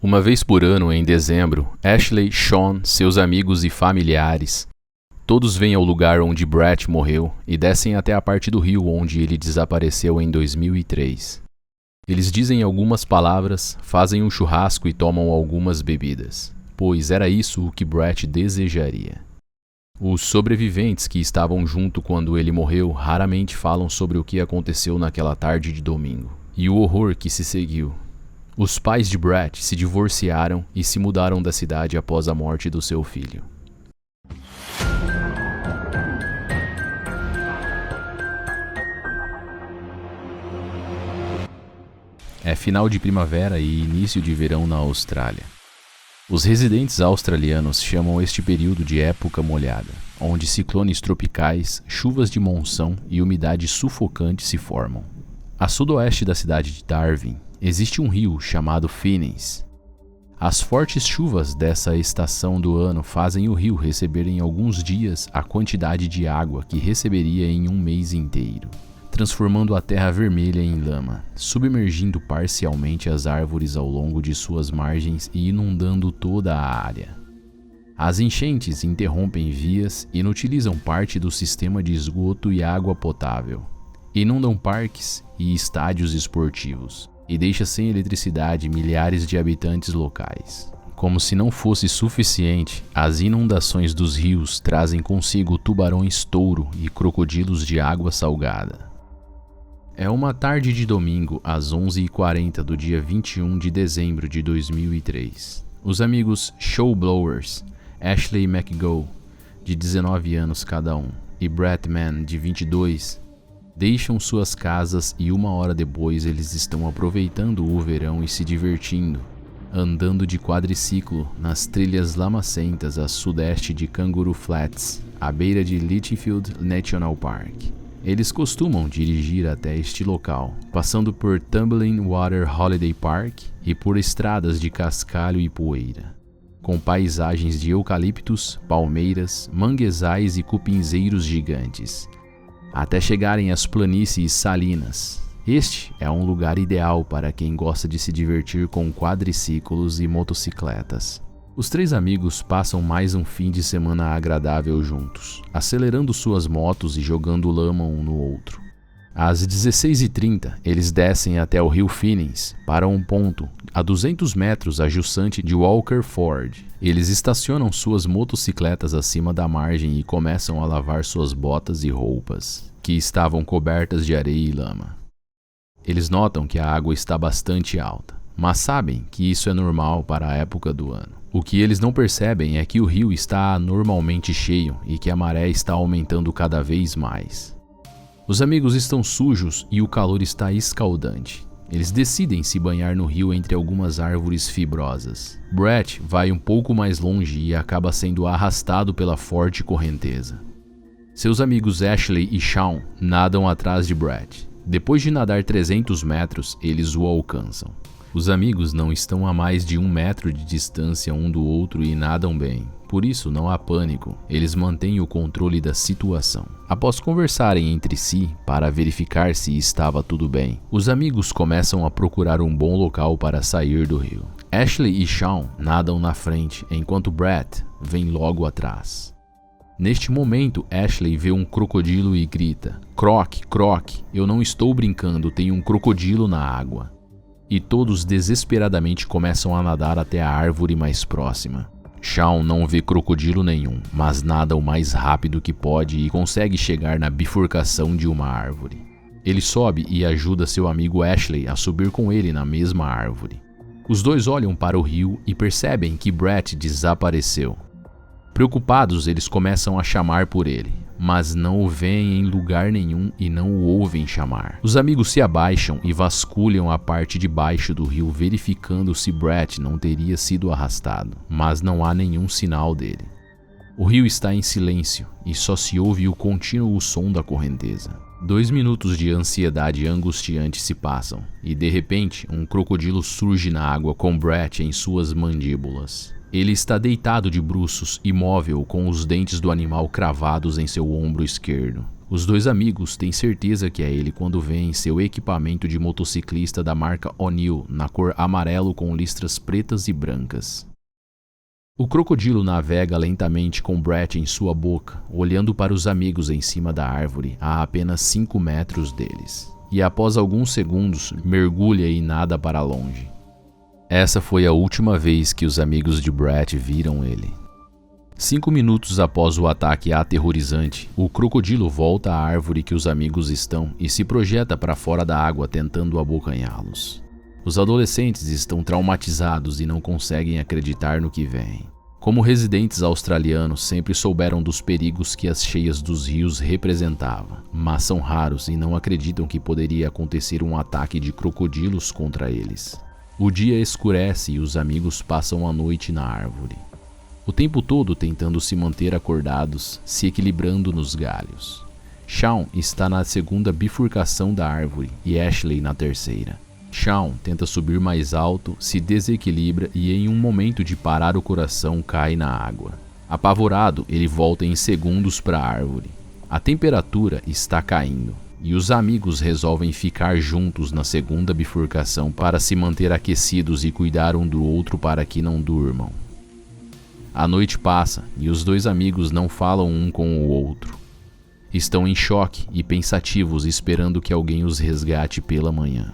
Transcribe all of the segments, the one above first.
Uma vez por ano, em dezembro, Ashley, Sean, seus amigos e familiares, todos vêm ao lugar onde Brett morreu e descem até a parte do rio onde ele desapareceu em 2003. Eles dizem algumas palavras, fazem um churrasco e tomam algumas bebidas, pois era isso o que Brett desejaria. Os sobreviventes que estavam junto quando ele morreu raramente falam sobre o que aconteceu naquela tarde de domingo e o horror que se seguiu. Os pais de Brett se divorciaram e se mudaram da cidade após a morte do seu filho. É final de primavera e início de verão na Austrália. Os residentes australianos chamam este período de época molhada, onde ciclones tropicais, chuvas de monção e umidade sufocante se formam. A sudoeste da cidade de Darwin, existe um rio chamado Finniss. As fortes chuvas dessa estação do ano fazem o rio receber em alguns dias a quantidade de água que receberia em um mês inteiro, transformando a terra vermelha em lama, submergindo parcialmente as árvores ao longo de suas margens e inundando toda a área. As enchentes interrompem vias, inutilizam parte do sistema de esgoto e água potável, inundam parques e estádios esportivos, e deixa sem eletricidade milhares de habitantes locais. Como se não fosse suficiente, as inundações dos rios trazem consigo tubarões-touro e crocodilos de água salgada. É uma tarde de domingo, às 11h40 do dia 21 de dezembro de 2003. Os amigos Showblowers, Ashley McGough, de 19 anos cada um, e Brett Mann, de 22, deixam suas casas e 1 hora depois eles estão aproveitando o verão e se divertindo, andando de quadriciclo nas trilhas lamacentas a sudeste de Kangaroo Flats, à beira de Litchfield National Park. Eles costumam dirigir até este local, passando por Tumbling Water Holiday Park e por estradas de cascalho e poeira, com paisagens de eucaliptos, palmeiras, manguezais e cupinzeiros gigantes, até chegarem às planícies salinas. Este é um lugar ideal para quem gosta de se divertir com quadriciclos e motocicletas. Os 3 amigos passam mais um fim de semana agradável juntos, acelerando suas motos e jogando lama um no outro. Às 16h30, eles descem até o rio Finniss para um ponto a 200 metros a jussante de Walker Ford. Eles estacionam suas motocicletas acima da margem e começam a lavar suas botas e roupas, que estavam cobertas de areia e lama. Eles notam que a água está bastante alta, mas sabem que isso é normal para a época do ano. O que eles não percebem é que o rio está anormalmente cheio e que a maré está aumentando cada vez mais. Os amigos estão sujos e o calor está escaldante. Eles decidem se banhar no rio entre algumas árvores fibrosas. Brett vai um pouco mais longe e acaba sendo arrastado pela forte correnteza. Seus amigos Ashley e Sean nadam atrás de Brett. Depois de nadar 300 metros, eles o alcançam. Os amigos não estão a mais de 1 metro de distância um do outro e nadam bem. Por isso não há pânico, eles mantêm o controle da situação. Após conversarem entre si para verificar se estava tudo bem, os amigos começam a procurar um bom local para sair do rio. Ashley e Sean nadam na frente, enquanto Brett vem logo atrás. Neste momento, Ashley vê um crocodilo e grita: "Croc, Croc, eu não estou brincando, tem um crocodilo na água." E todos desesperadamente começam a nadar até a árvore mais próxima. Sean não vê crocodilo nenhum, mas nada o mais rápido que pode e consegue chegar na bifurcação de uma árvore. Ele sobe e ajuda seu amigo Ashley a subir com ele na mesma árvore. Os dois olham para o rio e percebem que Brett desapareceu. Preocupados, eles começam a chamar por ele, mas não o veem em lugar nenhum e não o ouvem chamar. Os amigos se abaixam e vasculham a parte de baixo do rio, verificando se Brett não teria sido arrastado, mas não há nenhum sinal dele. O rio está em silêncio e só se ouve o contínuo som da correnteza. 2 minutos de ansiedade angustiante se passam e, de repente, um crocodilo surge na água com Brett em suas mandíbulas. Ele está deitado de bruços, imóvel, com os dentes do animal cravados em seu ombro esquerdo. Os dois amigos têm certeza que é ele quando veem seu equipamento de motociclista da marca O'Neill na cor amarelo com listras pretas e brancas. O crocodilo navega lentamente com Brett em sua boca, olhando para os amigos em cima da árvore a apenas 5 metros deles, e após alguns segundos mergulha e nada para longe. Essa foi a última vez que os amigos de Brett viram ele. 5 minutos após o ataque aterrorizante, o crocodilo volta à árvore que os amigos estão e se projeta para fora da água tentando abocanhá-los. Os adolescentes estão traumatizados e não conseguem acreditar no que vem. Como residentes australianos sempre souberam dos perigos que as cheias dos rios representavam, mas são raros e não acreditam que poderia acontecer um ataque de crocodilos contra eles. O dia escurece e os amigos passam a noite na árvore. O tempo todo tentando se manter acordados, se equilibrando nos galhos. Shaun está na segunda bifurcação da árvore e Ashley na terceira. Shaun tenta subir mais alto, se desequilibra e em um momento de parar o coração cai na água. Apavorado, ele volta em segundos para a árvore. A temperatura está caindo e os amigos resolvem ficar juntos na segunda bifurcação para se manter aquecidos e cuidar um do outro para que não durmam. A noite passa e os dois amigos não falam um com o outro. Estão em choque e pensativos esperando que alguém os resgate pela manhã.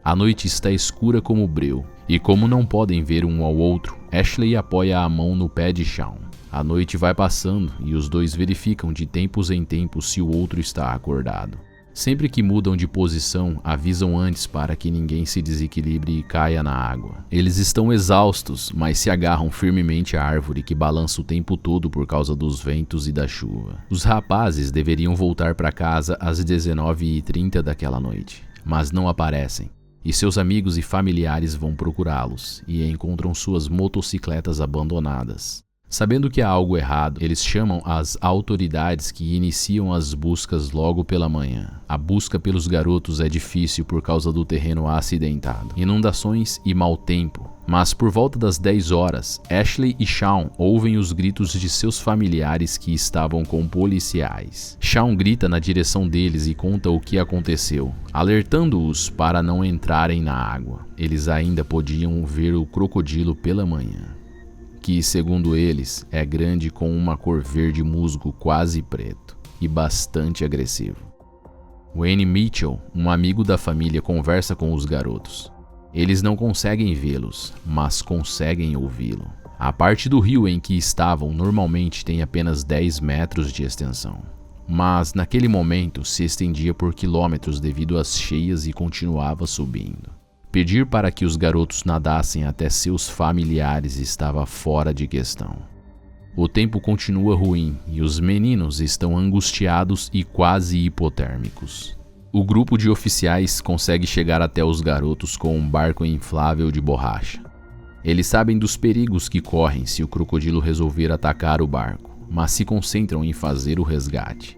A noite está escura como breu e como não podem ver um ao outro, Ashley apoia a mão no pé de Shaun. A noite vai passando e os dois verificam de tempos em tempos se o outro está acordado. Sempre que mudam de posição, avisam antes para que ninguém se desequilibre e caia na água. Eles estão exaustos, mas se agarram firmemente à árvore que balança o tempo todo por causa dos ventos e da chuva. Os rapazes deveriam voltar para casa às 19h30 daquela noite, mas não aparecem, e seus amigos e familiares vão procurá-los e encontram suas motocicletas abandonadas. Sabendo que há algo errado, eles chamam as autoridades que iniciam as buscas logo pela manhã. A busca pelos garotos é difícil por causa do terreno acidentado, inundações e mau tempo. Mas por volta das 10 horas, Ashley e Shaun ouvem os gritos de seus familiares que estavam com policiais. Shaun grita na direção deles e conta o que aconteceu, alertando-os para não entrarem na água. Eles ainda podiam ver o crocodilo pela manhã, que, segundo eles, é grande com uma cor verde musgo quase preto e bastante agressivo. Wayne Mitchell, um amigo da família, conversa com os garotos. Eles não conseguem vê-los, mas conseguem ouvi-lo. A parte do rio em que estavam normalmente tem apenas 10 metros de extensão, mas naquele momento se estendia por quilômetros devido às cheias e continuava subindo. Pedir para que os garotos nadassem até seus familiares estava fora de questão. O tempo continua ruim e os meninos estão angustiados e quase hipotérmicos. O grupo de oficiais consegue chegar até os garotos com um barco inflável de borracha. Eles sabem dos perigos que correm se o crocodilo resolver atacar o barco, mas se concentram em fazer o resgate.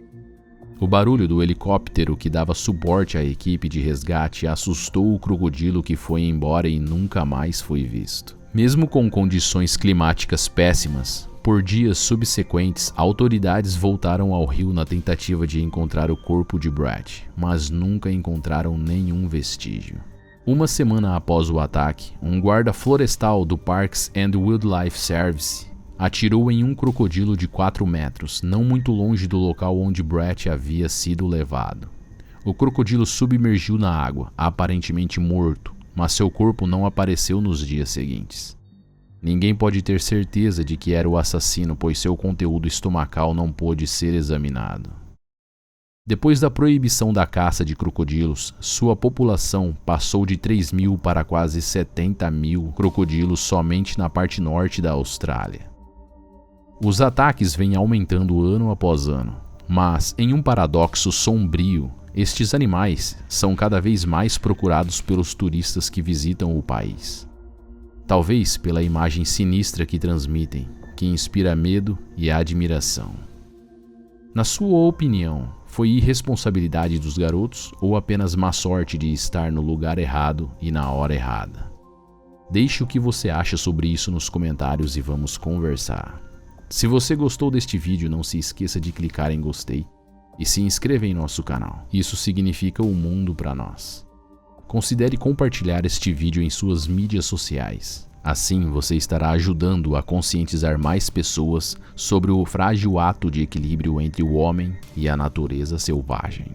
O barulho do helicóptero que dava suporte à equipe de resgate assustou o crocodilo, que foi embora e nunca mais foi visto. Mesmo com condições climáticas péssimas, por dias subsequentes, autoridades voltaram ao rio na tentativa de encontrar o corpo de Brett, mas nunca encontraram nenhum vestígio. Uma semana após o ataque, um guarda florestal do Parks and Wildlife Service atirou em um crocodilo de 4 metros, não muito longe do local onde Brett havia sido levado. O crocodilo submergiu na água, aparentemente morto, mas seu corpo não apareceu nos dias seguintes. Ninguém pode ter certeza de que era o assassino, pois seu conteúdo estomacal não pôde ser examinado. Depois da proibição da caça de crocodilos, sua população passou de 3.000 para quase 70.000 crocodilos somente na parte norte da Austrália. Os ataques vêm aumentando ano após ano, mas em um paradoxo sombrio, estes animais são cada vez mais procurados pelos turistas que visitam o país. Talvez pela imagem sinistra que transmitem, que inspira medo e admiração. Na sua opinião, foi irresponsabilidade dos garotos ou apenas má sorte de estar no lugar errado e na hora errada? Deixe o que você acha sobre isso nos comentários e vamos conversar. Se você gostou deste vídeo, não se esqueça de clicar em gostei e se inscreva em nosso canal. Isso significa o mundo para nós. Considere compartilhar este vídeo em suas mídias sociais. Assim você estará ajudando a conscientizar mais pessoas sobre o frágil ato de equilíbrio entre o homem e a natureza selvagem.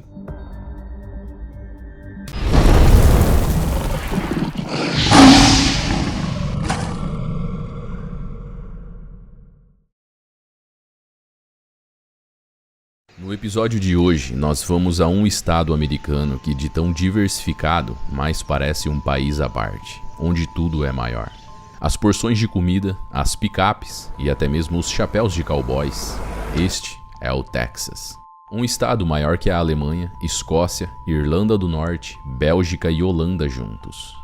No episódio de hoje, nós vamos a um estado americano que, de tão diversificado, mais parece um país à parte, onde tudo é maior. As porções de comida, as picapes e até mesmo os chapéus de cowboys. Este é o Texas. Um estado maior que a Alemanha, Escócia, Irlanda do Norte, Bélgica e Holanda juntos.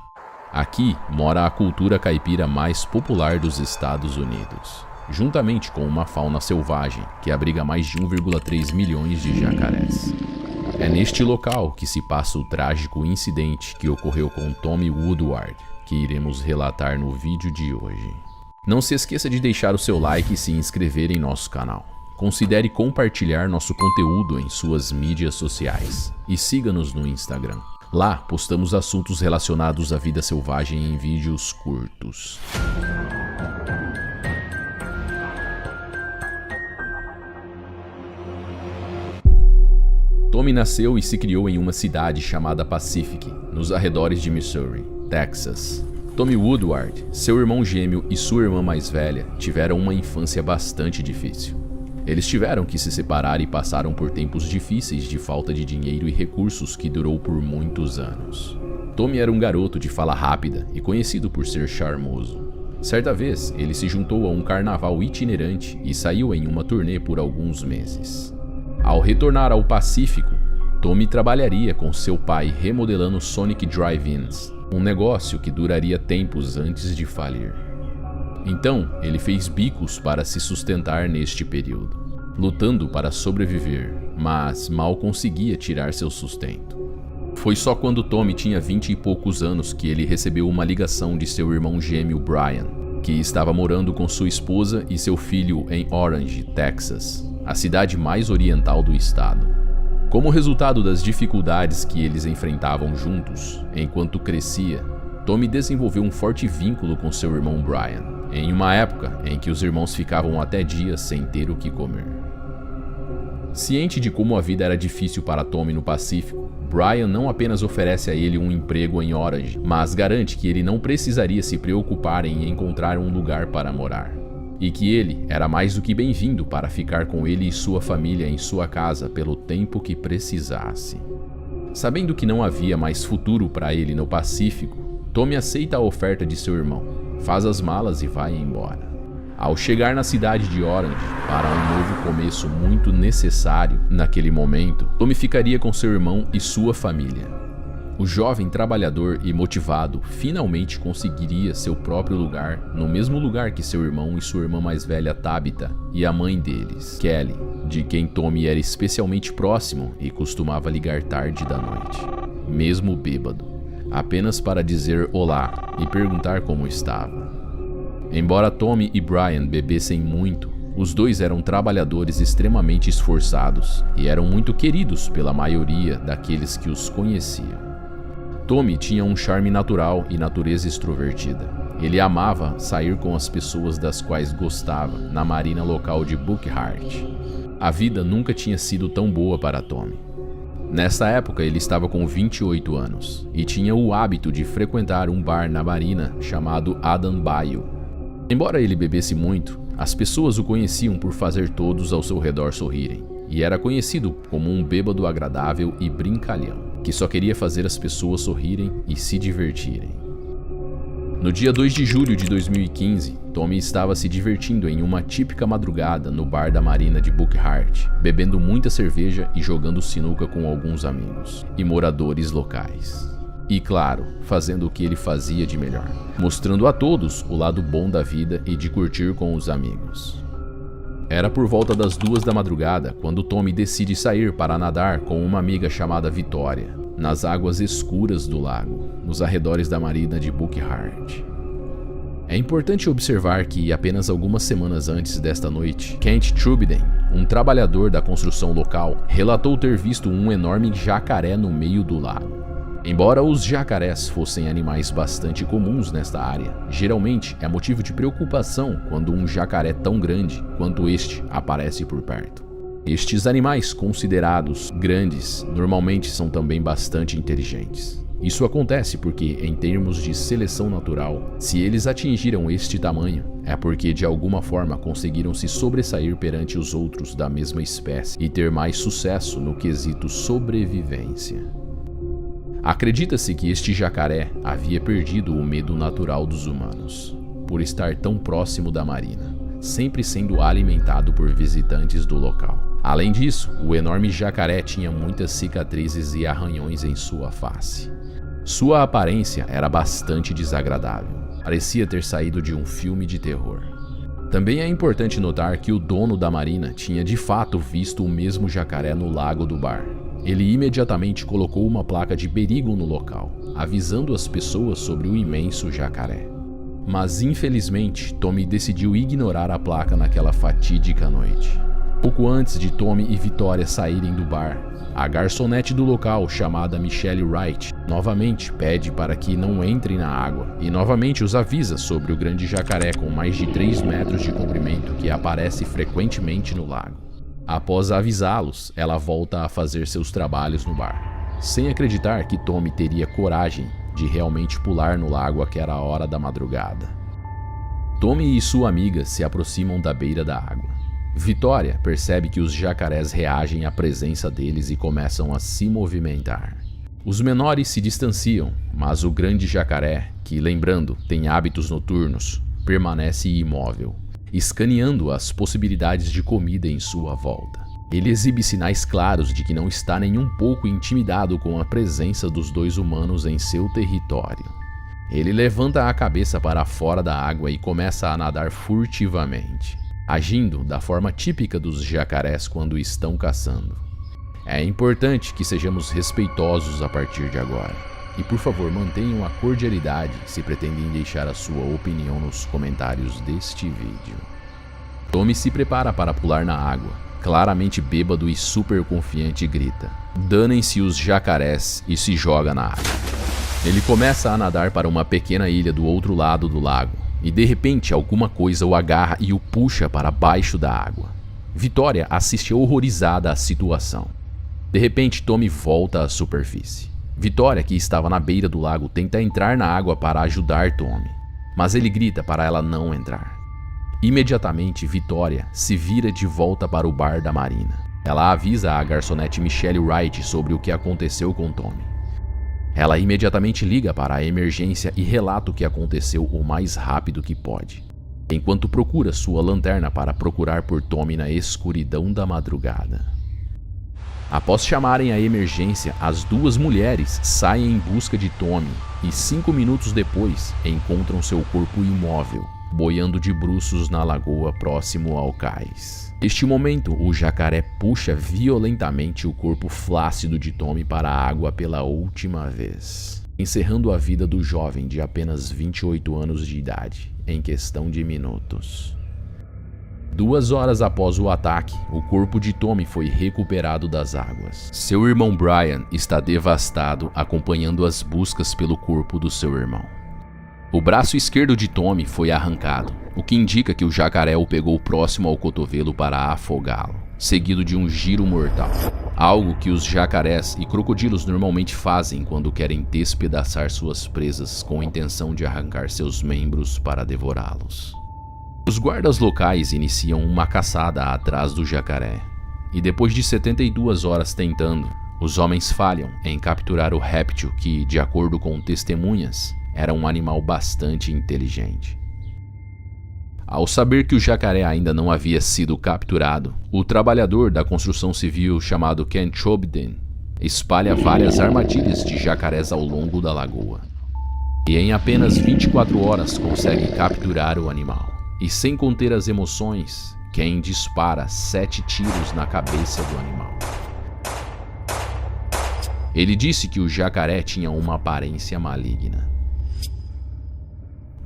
Aqui mora a cultura caipira mais popular dos Estados Unidos, juntamente com uma fauna selvagem que abriga mais de 1,3 milhões de jacarés. É neste local que se passa o trágico incidente que ocorreu com Tommy Woodward, que iremos relatar no vídeo de hoje. Não se esqueça de deixar o seu like e se inscrever em nosso canal. Considere compartilhar nosso conteúdo em suas mídias sociais e siga-nos no Instagram. Lá postamos assuntos relacionados à vida selvagem em vídeos curtos. Tommy nasceu e se criou em uma cidade chamada Pacific, nos arredores de Missouri, Texas. Tommy Woodward, seu irmão gêmeo e sua irmã mais velha tiveram uma infância bastante difícil. Eles tiveram que se separar e passaram por tempos difíceis de falta de dinheiro e recursos que durou por muitos anos. Tommy era um garoto de fala rápida e conhecido por ser charmoso. Certa vez, ele se juntou a um carnaval itinerante e saiu em uma turnê por alguns meses. Ao retornar ao Pacífico, Tommy trabalharia com seu pai remodelando Sonic Drive-Ins, um negócio que duraria tempos antes de falir. Então, ele fez bicos para se sustentar neste período, lutando para sobreviver, mas mal conseguia tirar seu sustento. Foi só quando Tommy tinha 20 e poucos anos que ele recebeu uma ligação de seu irmão gêmeo Brian, que estava morando com sua esposa e seu filho em Orange, Texas, a cidade mais oriental do estado. Como resultado das dificuldades que eles enfrentavam juntos, enquanto crescia, Tommy desenvolveu um forte vínculo com seu irmão Brian, em uma época em que os irmãos ficavam até dias sem ter o que comer. Ciente de como a vida era difícil para Tommy no Pacífico, Brian não apenas oferece a ele um emprego em Orange, mas garante que ele não precisaria se preocupar em encontrar um lugar para morar, e que ele era mais do que bem-vindo para ficar com ele e sua família em sua casa pelo tempo que precisasse. Sabendo que não havia mais futuro para ele no Pacífico, Tommy aceita a oferta de seu irmão, faz as malas e vai embora. Ao chegar na cidade de Orange, para um novo começo muito necessário naquele momento, Tommy ficaria com seu irmão e sua família. O jovem trabalhador e motivado finalmente conseguiria seu próprio lugar, no mesmo lugar que seu irmão e sua irmã mais velha Tabitha e a mãe deles, Kelly, de quem Tommy era especialmente próximo e costumava ligar tarde da noite, mesmo bêbado, apenas para dizer olá e perguntar como estava. Embora Tommy e Brian bebessem muito, os dois eram trabalhadores extremamente esforçados e eram muito queridos pela maioria daqueles que os conheciam. Tommy tinha um charme natural e natureza extrovertida. Ele amava sair com as pessoas das quais gostava na marina local de Buckhart. A vida nunca tinha sido tão boa para Tommy. Nessa época ele estava com 28 anos e tinha o hábito de frequentar um bar na marina chamado Adam Bayou. Embora ele bebesse muito, as pessoas o conheciam por fazer todos ao seu redor sorrirem, e era conhecido como um bêbado agradável e brincalhão, que só queria fazer as pessoas sorrirem e se divertirem. No dia 2 de julho de 2015, Tommy estava se divertindo em uma típica madrugada no bar da marina de Buckhart, bebendo muita cerveja e jogando sinuca com alguns amigos e moradores locais. E claro, fazendo o que ele fazia de melhor, mostrando a todos o lado bom da vida e de curtir com os amigos. Era por volta das 2 da madrugada quando Tommy decide sair para nadar com uma amiga chamada Vitória, nas águas escuras do lago, nos arredores da marina de Buckhart. É importante observar que apenas algumas semanas antes desta noite, Kent Trubden, um trabalhador da construção local relatou ter visto um enorme jacaré no meio do lago. Embora os jacarés fossem animais bastante comuns nesta área, geralmente é motivo de preocupação quando um jacaré tão grande quanto este aparece por perto. Estes animais considerados grandes normalmente são também bastante inteligentes. Isso acontece porque, em termos de seleção natural, se eles atingiram este tamanho, é porque de alguma forma conseguiram se sobressair perante os outros da mesma espécie e ter mais sucesso no quesito sobrevivência. Acredita-se que este jacaré havia perdido o medo natural dos humanos, por estar tão próximo da marina, sempre sendo alimentado por visitantes do local. Além disso, o enorme jacaré tinha muitas cicatrizes e arranhões em sua face. Sua aparência era bastante desagradável, parecia ter saído de um filme de terror. Também é importante notar que o dono da marina tinha de fato visto o mesmo jacaré no lago do bar. Ele imediatamente colocou uma placa de perigo no local, avisando as pessoas sobre o imenso jacaré. Mas infelizmente, Tommy decidiu ignorar a placa naquela fatídica noite. Pouco antes de Tommy e Vitória saírem do bar, a garçonete do local, chamada Michelle Wright, novamente pede para que não entrem na água e novamente os avisa sobre o grande jacaré com mais de 3 metros de comprimento que aparece frequentemente no lago. Após avisá-los, ela volta a fazer seus trabalhos no bar, sem acreditar que Tommy teria coragem de realmente pular no lago àquela hora da madrugada. Tommy e sua amiga se aproximam da beira da água. Vitória percebe que os jacarés reagem à presença deles e começam a se movimentar. Os menores se distanciam, mas o grande jacaré, que, lembrando, tem hábitos noturnos, permanece imóvel, escaneando as possibilidades de comida em sua volta. Ele exibe sinais claros de que não está nem um pouco intimidado com a presença dos dois humanos em seu território. Ele levanta a cabeça para fora da água e começa a nadar furtivamente, agindo da forma típica dos jacarés quando estão caçando. É importante que sejamos respeitosos a partir de agora. E por favor, mantenham a cordialidade se pretendem deixar a sua opinião nos comentários deste vídeo. Tommy se prepara para pular na água. Claramente bêbado e super confiante, grita: "Danem-se os jacarés", e se joga na água. Ele começa a nadar para uma pequena ilha do outro lado do lago. E de repente alguma coisa o agarra e o puxa para baixo da água. Vitória assiste horrorizada à situação. De repente Tommy volta à superfície. Vitória, que estava na beira do lago, tenta entrar na água para ajudar Tommy, mas ele grita para ela não entrar. Imediatamente Vitória se vira de volta para o bar da marina. Ela avisa a garçonete Michelle Wright sobre o que aconteceu com Tommy. Ela imediatamente liga para a emergência e relata o que aconteceu o mais rápido que pode, enquanto procura sua lanterna para procurar por Tommy na escuridão da madrugada. Após chamarem a emergência, as duas mulheres saem em busca de Tommy e 5 minutos depois encontram seu corpo imóvel, boiando de bruços na lagoa próximo ao cais. Neste momento, o jacaré puxa violentamente o corpo flácido de Tommy para a água pela última vez, encerrando a vida do jovem de apenas 28 anos de idade, em questão de minutos. 2 horas após o ataque, o corpo de Tommy foi recuperado das águas. Seu irmão Brian está devastado, acompanhando as buscas pelo corpo do seu irmão. O braço esquerdo de Tommy foi arrancado, o que indica que o jacaré o pegou próximo ao cotovelo para afogá-lo, seguido de um giro mortal, algo que os jacarés e crocodilos normalmente fazem quando querem despedaçar suas presas com a intenção de arrancar seus membros para devorá-los. Os guardas locais iniciam uma caçada atrás do jacaré, e depois de 72 horas tentando, os homens falham em capturar o réptil que, de acordo com testemunhas, era um animal bastante inteligente. Ao saber que o jacaré ainda não havia sido capturado, o trabalhador da construção civil chamado Ken Chobden espalha várias armadilhas de jacarés ao longo da lagoa. E em apenas 24 horas consegue capturar o animal. E sem conter as emoções, Ken dispara 7 tiros na cabeça do animal. Ele disse que o jacaré tinha uma aparência maligna.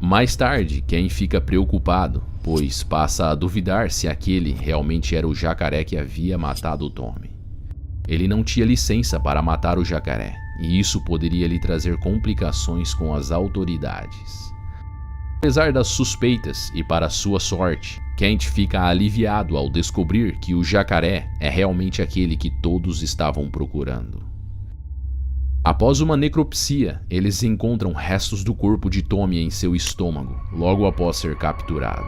Mais tarde, Ken fica preocupado, pois passa a duvidar se aquele realmente era o jacaré que havia matado Tommy. Ele não tinha licença para matar o jacaré, e isso poderia lhe trazer complicações com as autoridades. Apesar das suspeitas e para sua sorte, Kent fica aliviado ao descobrir que o jacaré é realmente aquele que todos estavam procurando. Após uma necropsia, eles encontram restos do corpo de Tommy em seu estômago, logo após ser capturado.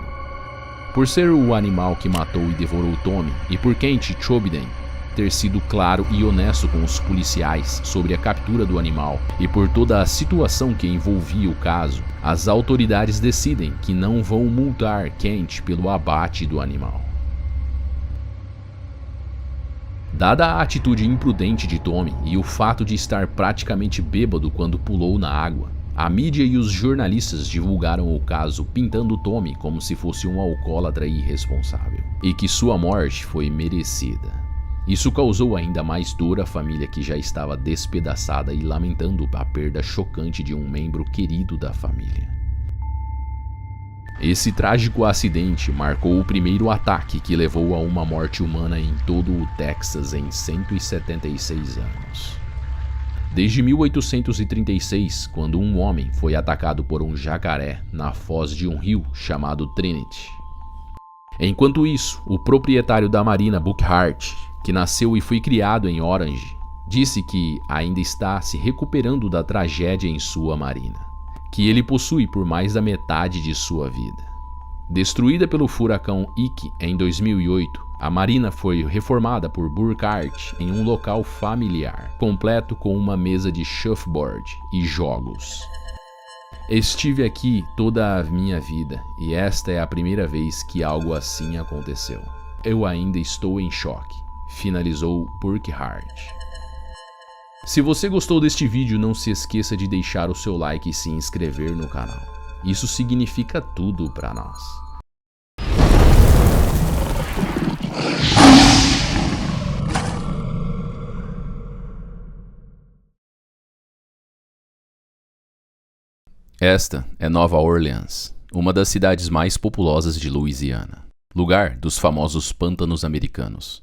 Por ser o animal que matou e devorou Tommy, e por Kent Chobden ter sido claro e honesto com os policiais sobre a captura do animal e por toda a situação que envolvia o caso, as autoridades decidem que não vão multar Kent pelo abate do animal. Dada a atitude imprudente de Tommy e o fato de estar praticamente bêbado quando pulou na água, a mídia e os jornalistas divulgaram o caso pintando Tommy como se fosse um alcoólatra irresponsável e que sua morte foi merecida. Isso causou ainda mais dor à família que já estava despedaçada e lamentando a perda chocante de um membro querido da família. Esse trágico acidente marcou o primeiro ataque que levou a uma morte humana em todo o Texas em 176 anos. Desde 1836, quando um homem foi atacado por um jacaré na foz de um rio chamado Trinity. Enquanto isso, o proprietário da marina Buckhart, que nasceu e foi criado em Orange, disse que ainda está se recuperando da tragédia em sua marina, que ele possui por mais da metade de sua vida. Destruída pelo furacão Ike em 2008, a marina foi reformada por Burkhardt em um local familiar, completo com uma mesa de shuffleboard e jogos. Estive aqui toda a minha vida e esta é a primeira vez que algo assim aconteceu. Eu ainda estou em choque, finalizou Burkhardt. Se você gostou deste vídeo, não se esqueça de deixar o seu like e se inscrever no canal. Isso significa tudo para nós. Esta é Nova Orleans, uma das cidades mais populosas de Louisiana, lugar dos famosos pântanos americanos,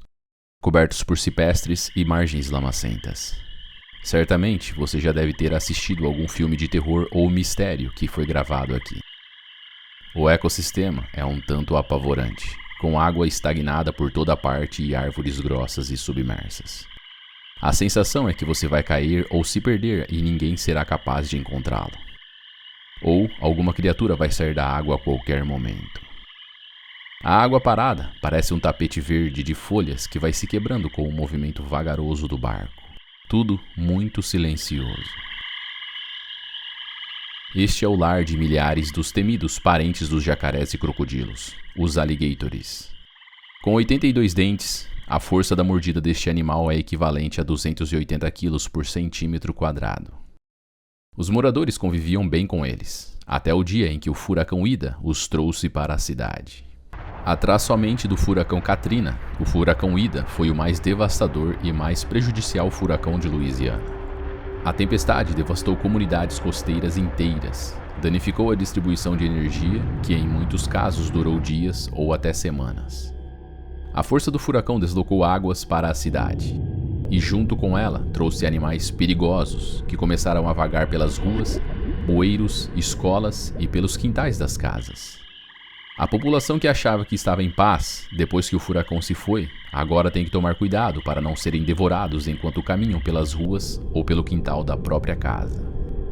cobertos por cipestres e margens lamacentas. Certamente você já deve ter assistido algum filme de terror ou mistério que foi gravado aqui. O ecossistema é um tanto apavorante, com água estagnada por toda parte e árvores grossas e submersas. A sensação é que você vai cair ou se perder e ninguém será capaz de encontrá-lo. Ou alguma criatura vai sair da água a qualquer momento. A água parada parece um tapete verde de folhas que vai se quebrando com o movimento vagaroso do barco. Tudo muito silencioso. Este é o lar de milhares dos temidos parentes dos jacarés e crocodilos, os alligators. Com 82 dentes, a força da mordida deste animal é equivalente a 280 kg por centímetro quadrado. Os moradores conviviam bem com eles, até o dia em que o furacão Ida os trouxe para a cidade. Atrás somente do furacão Katrina, o furacão Ida foi o mais devastador e mais prejudicial furacão de Louisiana. A tempestade devastou comunidades costeiras inteiras, danificou a distribuição de energia, que em muitos casos durou dias ou até semanas. A força do furacão deslocou águas para a cidade, e junto com ela trouxe animais perigosos que começaram a vagar pelas ruas, bueiros, escolas e pelos quintais das casas. A população que achava que estava em paz depois que o furacão se foi, agora tem que tomar cuidado para não serem devorados enquanto caminham pelas ruas ou pelo quintal da própria casa.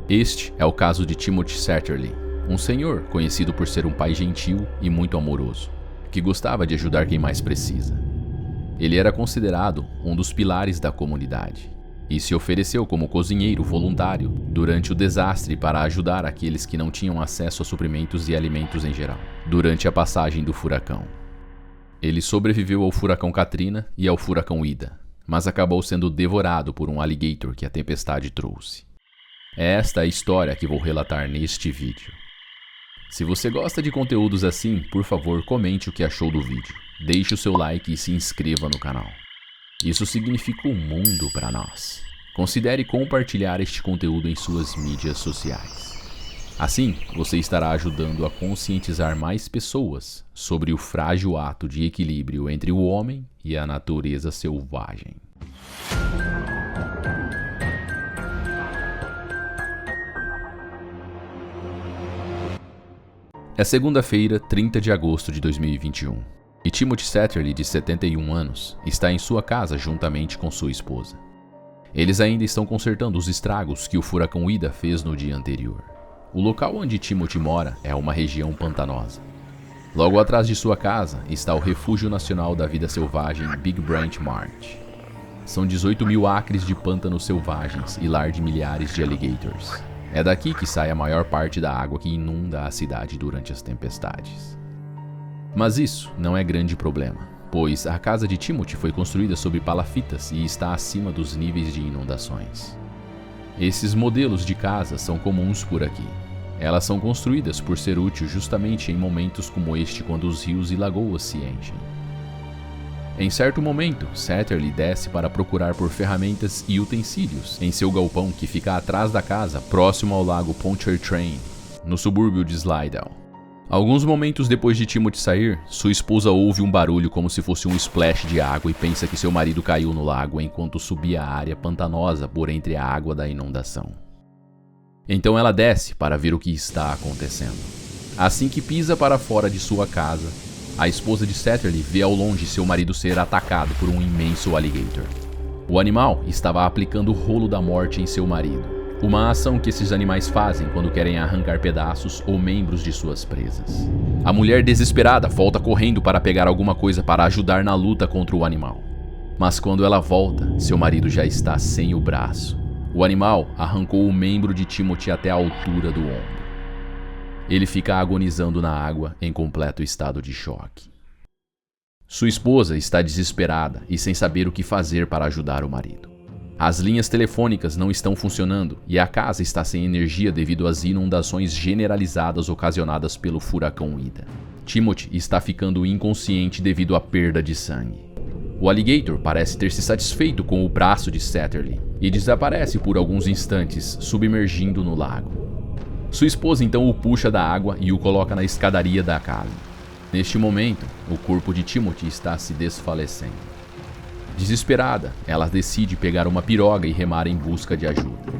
Este é o caso de Timothy Satterley, um senhor conhecido por ser um pai gentil e muito amoroso, que gostava de ajudar quem mais precisa. Ele era considerado um dos pilares da comunidade e se ofereceu como cozinheiro voluntário durante o desastre para ajudar aqueles que não tinham acesso a suprimentos e alimentos em geral, durante a passagem do furacão. Ele sobreviveu ao furacão Katrina e ao furacão Ida, mas acabou sendo devorado por um alligator que a tempestade trouxe. É esta a história que vou relatar neste vídeo. Se você gosta de conteúdos assim, por favor, comente o que achou do vídeo. Deixe o seu like e se inscreva no canal. Isso significa um mundo para nós. Considere compartilhar este conteúdo em suas mídias sociais. Assim, você estará ajudando a conscientizar mais pessoas sobre o frágil ato de equilíbrio entre o homem e a natureza selvagem. É segunda-feira, 30 de agosto de 2021, e Timothy Satterley, de 71 anos, está em sua casa juntamente com sua esposa. Eles ainda estão consertando os estragos que o furacão Ida fez no dia anterior. O local onde Timothy mora é uma região pantanosa. Logo atrás de sua casa está o Refúgio Nacional da Vida Selvagem Big Branch Marsh. São 18 mil acres de pântanos selvagens e lar de milhares de alligators. É daqui que sai a maior parte da água que inunda a cidade durante as tempestades. Mas isso não é grande problema, pois a casa de Timothy foi construída sobre palafitas e está acima dos níveis de inundações. Esses modelos de casa são comuns por aqui. Elas são construídas por ser útil justamente em momentos como este, quando os rios e lagoas se enchem. Em certo momento, Satterley desce para procurar por ferramentas e utensílios em seu galpão que fica atrás da casa, próximo ao lago Pontchartrain, no subúrbio de Slidell. Alguns momentos depois de Timothy sair, sua esposa ouve um barulho como se fosse um splash de água e pensa que seu marido caiu no lago enquanto subia a área pantanosa por entre a água da inundação. Então ela desce para ver o que está acontecendo. Assim que pisa para fora de sua casa, a esposa de Satterley vê ao longe seu marido ser atacado por um imenso alligator. O animal estava aplicando o rolo da morte em seu marido, uma ação que esses animais fazem quando querem arrancar pedaços ou membros de suas presas. A mulher desesperada volta correndo para pegar alguma coisa para ajudar na luta contra o animal. Mas quando ela volta, seu marido já está sem o braço. O animal arrancou o membro de Timothy até a altura do ombro. Ele fica agonizando na água em completo estado de choque. Sua esposa está desesperada e sem saber o que fazer para ajudar o marido. As linhas telefônicas não estão funcionando e a casa está sem energia devido às inundações generalizadas ocasionadas pelo furacão Ida. Timothy está ficando inconsciente devido à perda de sangue. O alligator parece ter se satisfeito com o braço de Satterley e desaparece por alguns instantes, submergindo no lago. Sua esposa então o puxa da água e o coloca na escadaria da casa. Neste momento, o corpo de Timothy está se desfalecendo. Desesperada, ela decide pegar uma piroga e remar em busca de ajuda.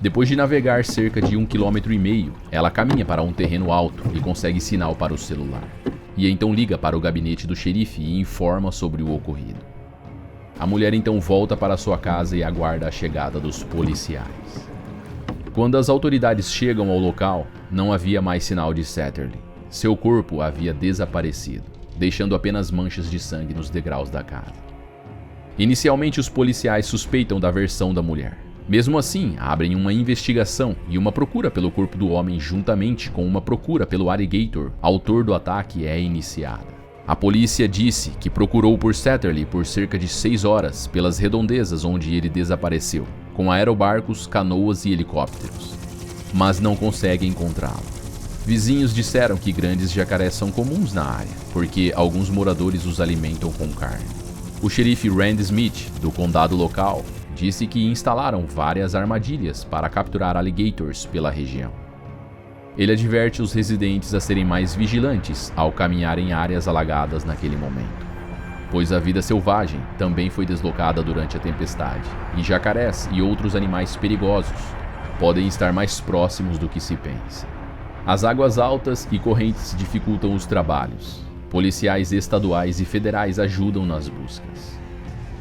Depois de navegar cerca de 1,5 km, ela caminha para um terreno alto e consegue sinal para o celular. E então liga para o gabinete do xerife e informa sobre o ocorrido. A mulher então volta para sua casa e aguarda a chegada dos policiais. Quando as autoridades chegam ao local, não havia mais sinal de Satterley. Seu corpo havia desaparecido, deixando apenas manchas de sangue nos degraus da casa. Inicialmente, os policiais suspeitam da versão da mulher. Mesmo assim, abrem uma investigação e uma procura pelo corpo do homem juntamente com uma procura pelo alligator, autor do ataque, é iniciada. A polícia disse que procurou por Satterley por cerca de 6 horas pelas redondezas onde ele desapareceu, com aerobarcos, canoas e helicópteros, mas não consegue encontrá-lo. Vizinhos disseram que grandes jacarés são comuns na área, porque alguns moradores os alimentam com carne. O xerife Randy Smith, do condado local, disse que instalaram várias armadilhas para capturar alligators pela região. Ele adverte os residentes a serem mais vigilantes ao caminhar em áreas alagadas naquele momento, pois a vida selvagem também foi deslocada durante a tempestade, e jacarés e outros animais perigosos podem estar mais próximos do que se pensa. As águas altas e correntes dificultam os trabalhos. Policiais estaduais e federais ajudam nas buscas.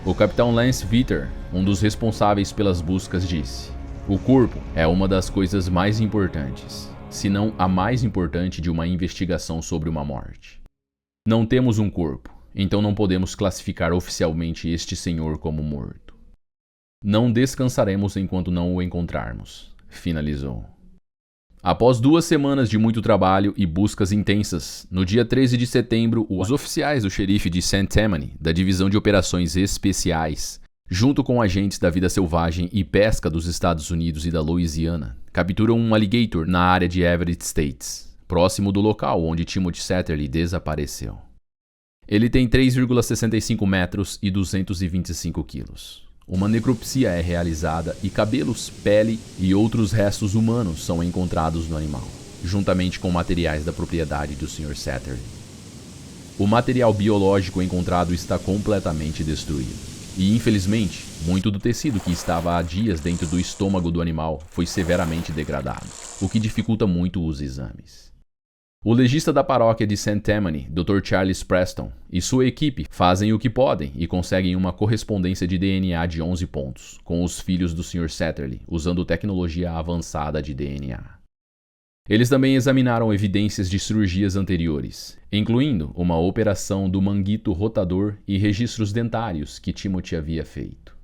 O capitão Lance Vitter, um dos responsáveis pelas buscas, disse: "O corpo é uma das coisas mais importantes, se não a mais importante de uma investigação sobre uma morte. Não temos um corpo, então não podemos classificar oficialmente este senhor como morto. Não descansaremos enquanto não o encontrarmos", finalizou. Após 2 semanas de muito trabalho e buscas intensas, no dia 13 de setembro, os oficiais do xerife de St. Tammany, da Divisão de Operações Especiais, junto com agentes da vida selvagem e pesca dos Estados Unidos e da Louisiana, capturam um alligator na área de Everett States, próximo do local onde Timothy Satterley desapareceu. Ele tem 3,65 metros e 225 quilos. Uma necropsia é realizada e cabelos, pele e outros restos humanos são encontrados no animal, juntamente com materiais da propriedade do Sr. Satterley. O material biológico encontrado está completamente destruído. E, infelizmente, muito do tecido que estava há dias dentro do estômago do animal foi severamente degradado, o que dificulta muito os exames. O legista da paróquia de St. Tammany, Dr. Charles Preston, e sua equipe fazem o que podem e conseguem uma correspondência de DNA de 11 pontos com os filhos do Sr. Satterley, usando tecnologia avançada de DNA. Eles também examinaram evidências de cirurgias anteriores, incluindo uma operação do manguito rotador e registros dentários que Timothy havia feito.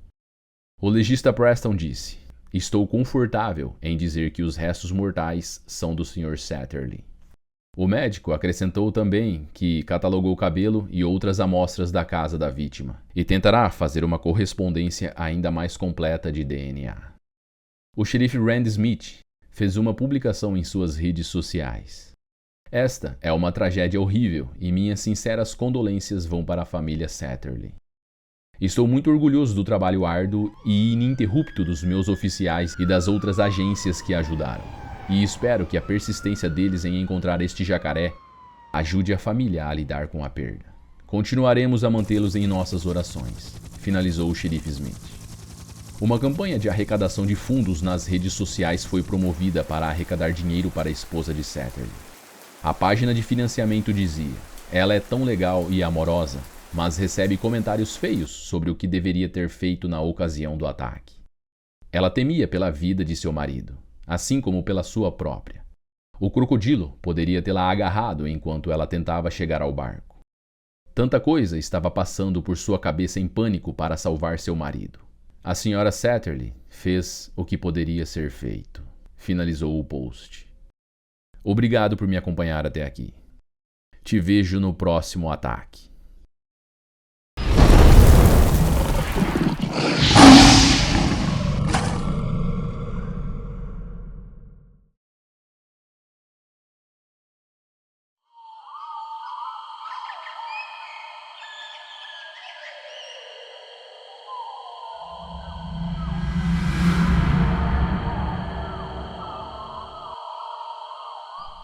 O legista Preston disse: "Estou confortável em dizer que os restos mortais são do Sr. Satterley." O médico acrescentou também que catalogou o cabelo e outras amostras da casa da vítima e tentará fazer uma correspondência ainda mais completa de DNA. O xerife Randy Smith fez uma publicação em suas redes sociais. "Esta é uma tragédia horrível e minhas sinceras condolências vão para a família Satterley. Estou muito orgulhoso do trabalho árduo e ininterrupto dos meus oficiais e das outras agências que ajudaram, e espero que a persistência deles em encontrar este jacaré ajude a família a lidar com a perda. Continuaremos a mantê-los em nossas orações", finalizou o xerife Smith. Uma campanha de arrecadação de fundos nas redes sociais foi promovida para arrecadar dinheiro para a esposa de Satterley. A página de financiamento dizia: "Ela é tão legal e amorosa, mas recebe comentários feios sobre o que deveria ter feito na ocasião do ataque. Ela temia pela vida de seu marido, assim como pela sua própria. O crocodilo poderia tê-la agarrado enquanto ela tentava chegar ao barco. Tanta coisa estava passando por sua cabeça em pânico para salvar seu marido. A Sra. Satterley fez o que poderia ser feito", finalizou o post. "Obrigado por me acompanhar até aqui. Te vejo no próximo ataque."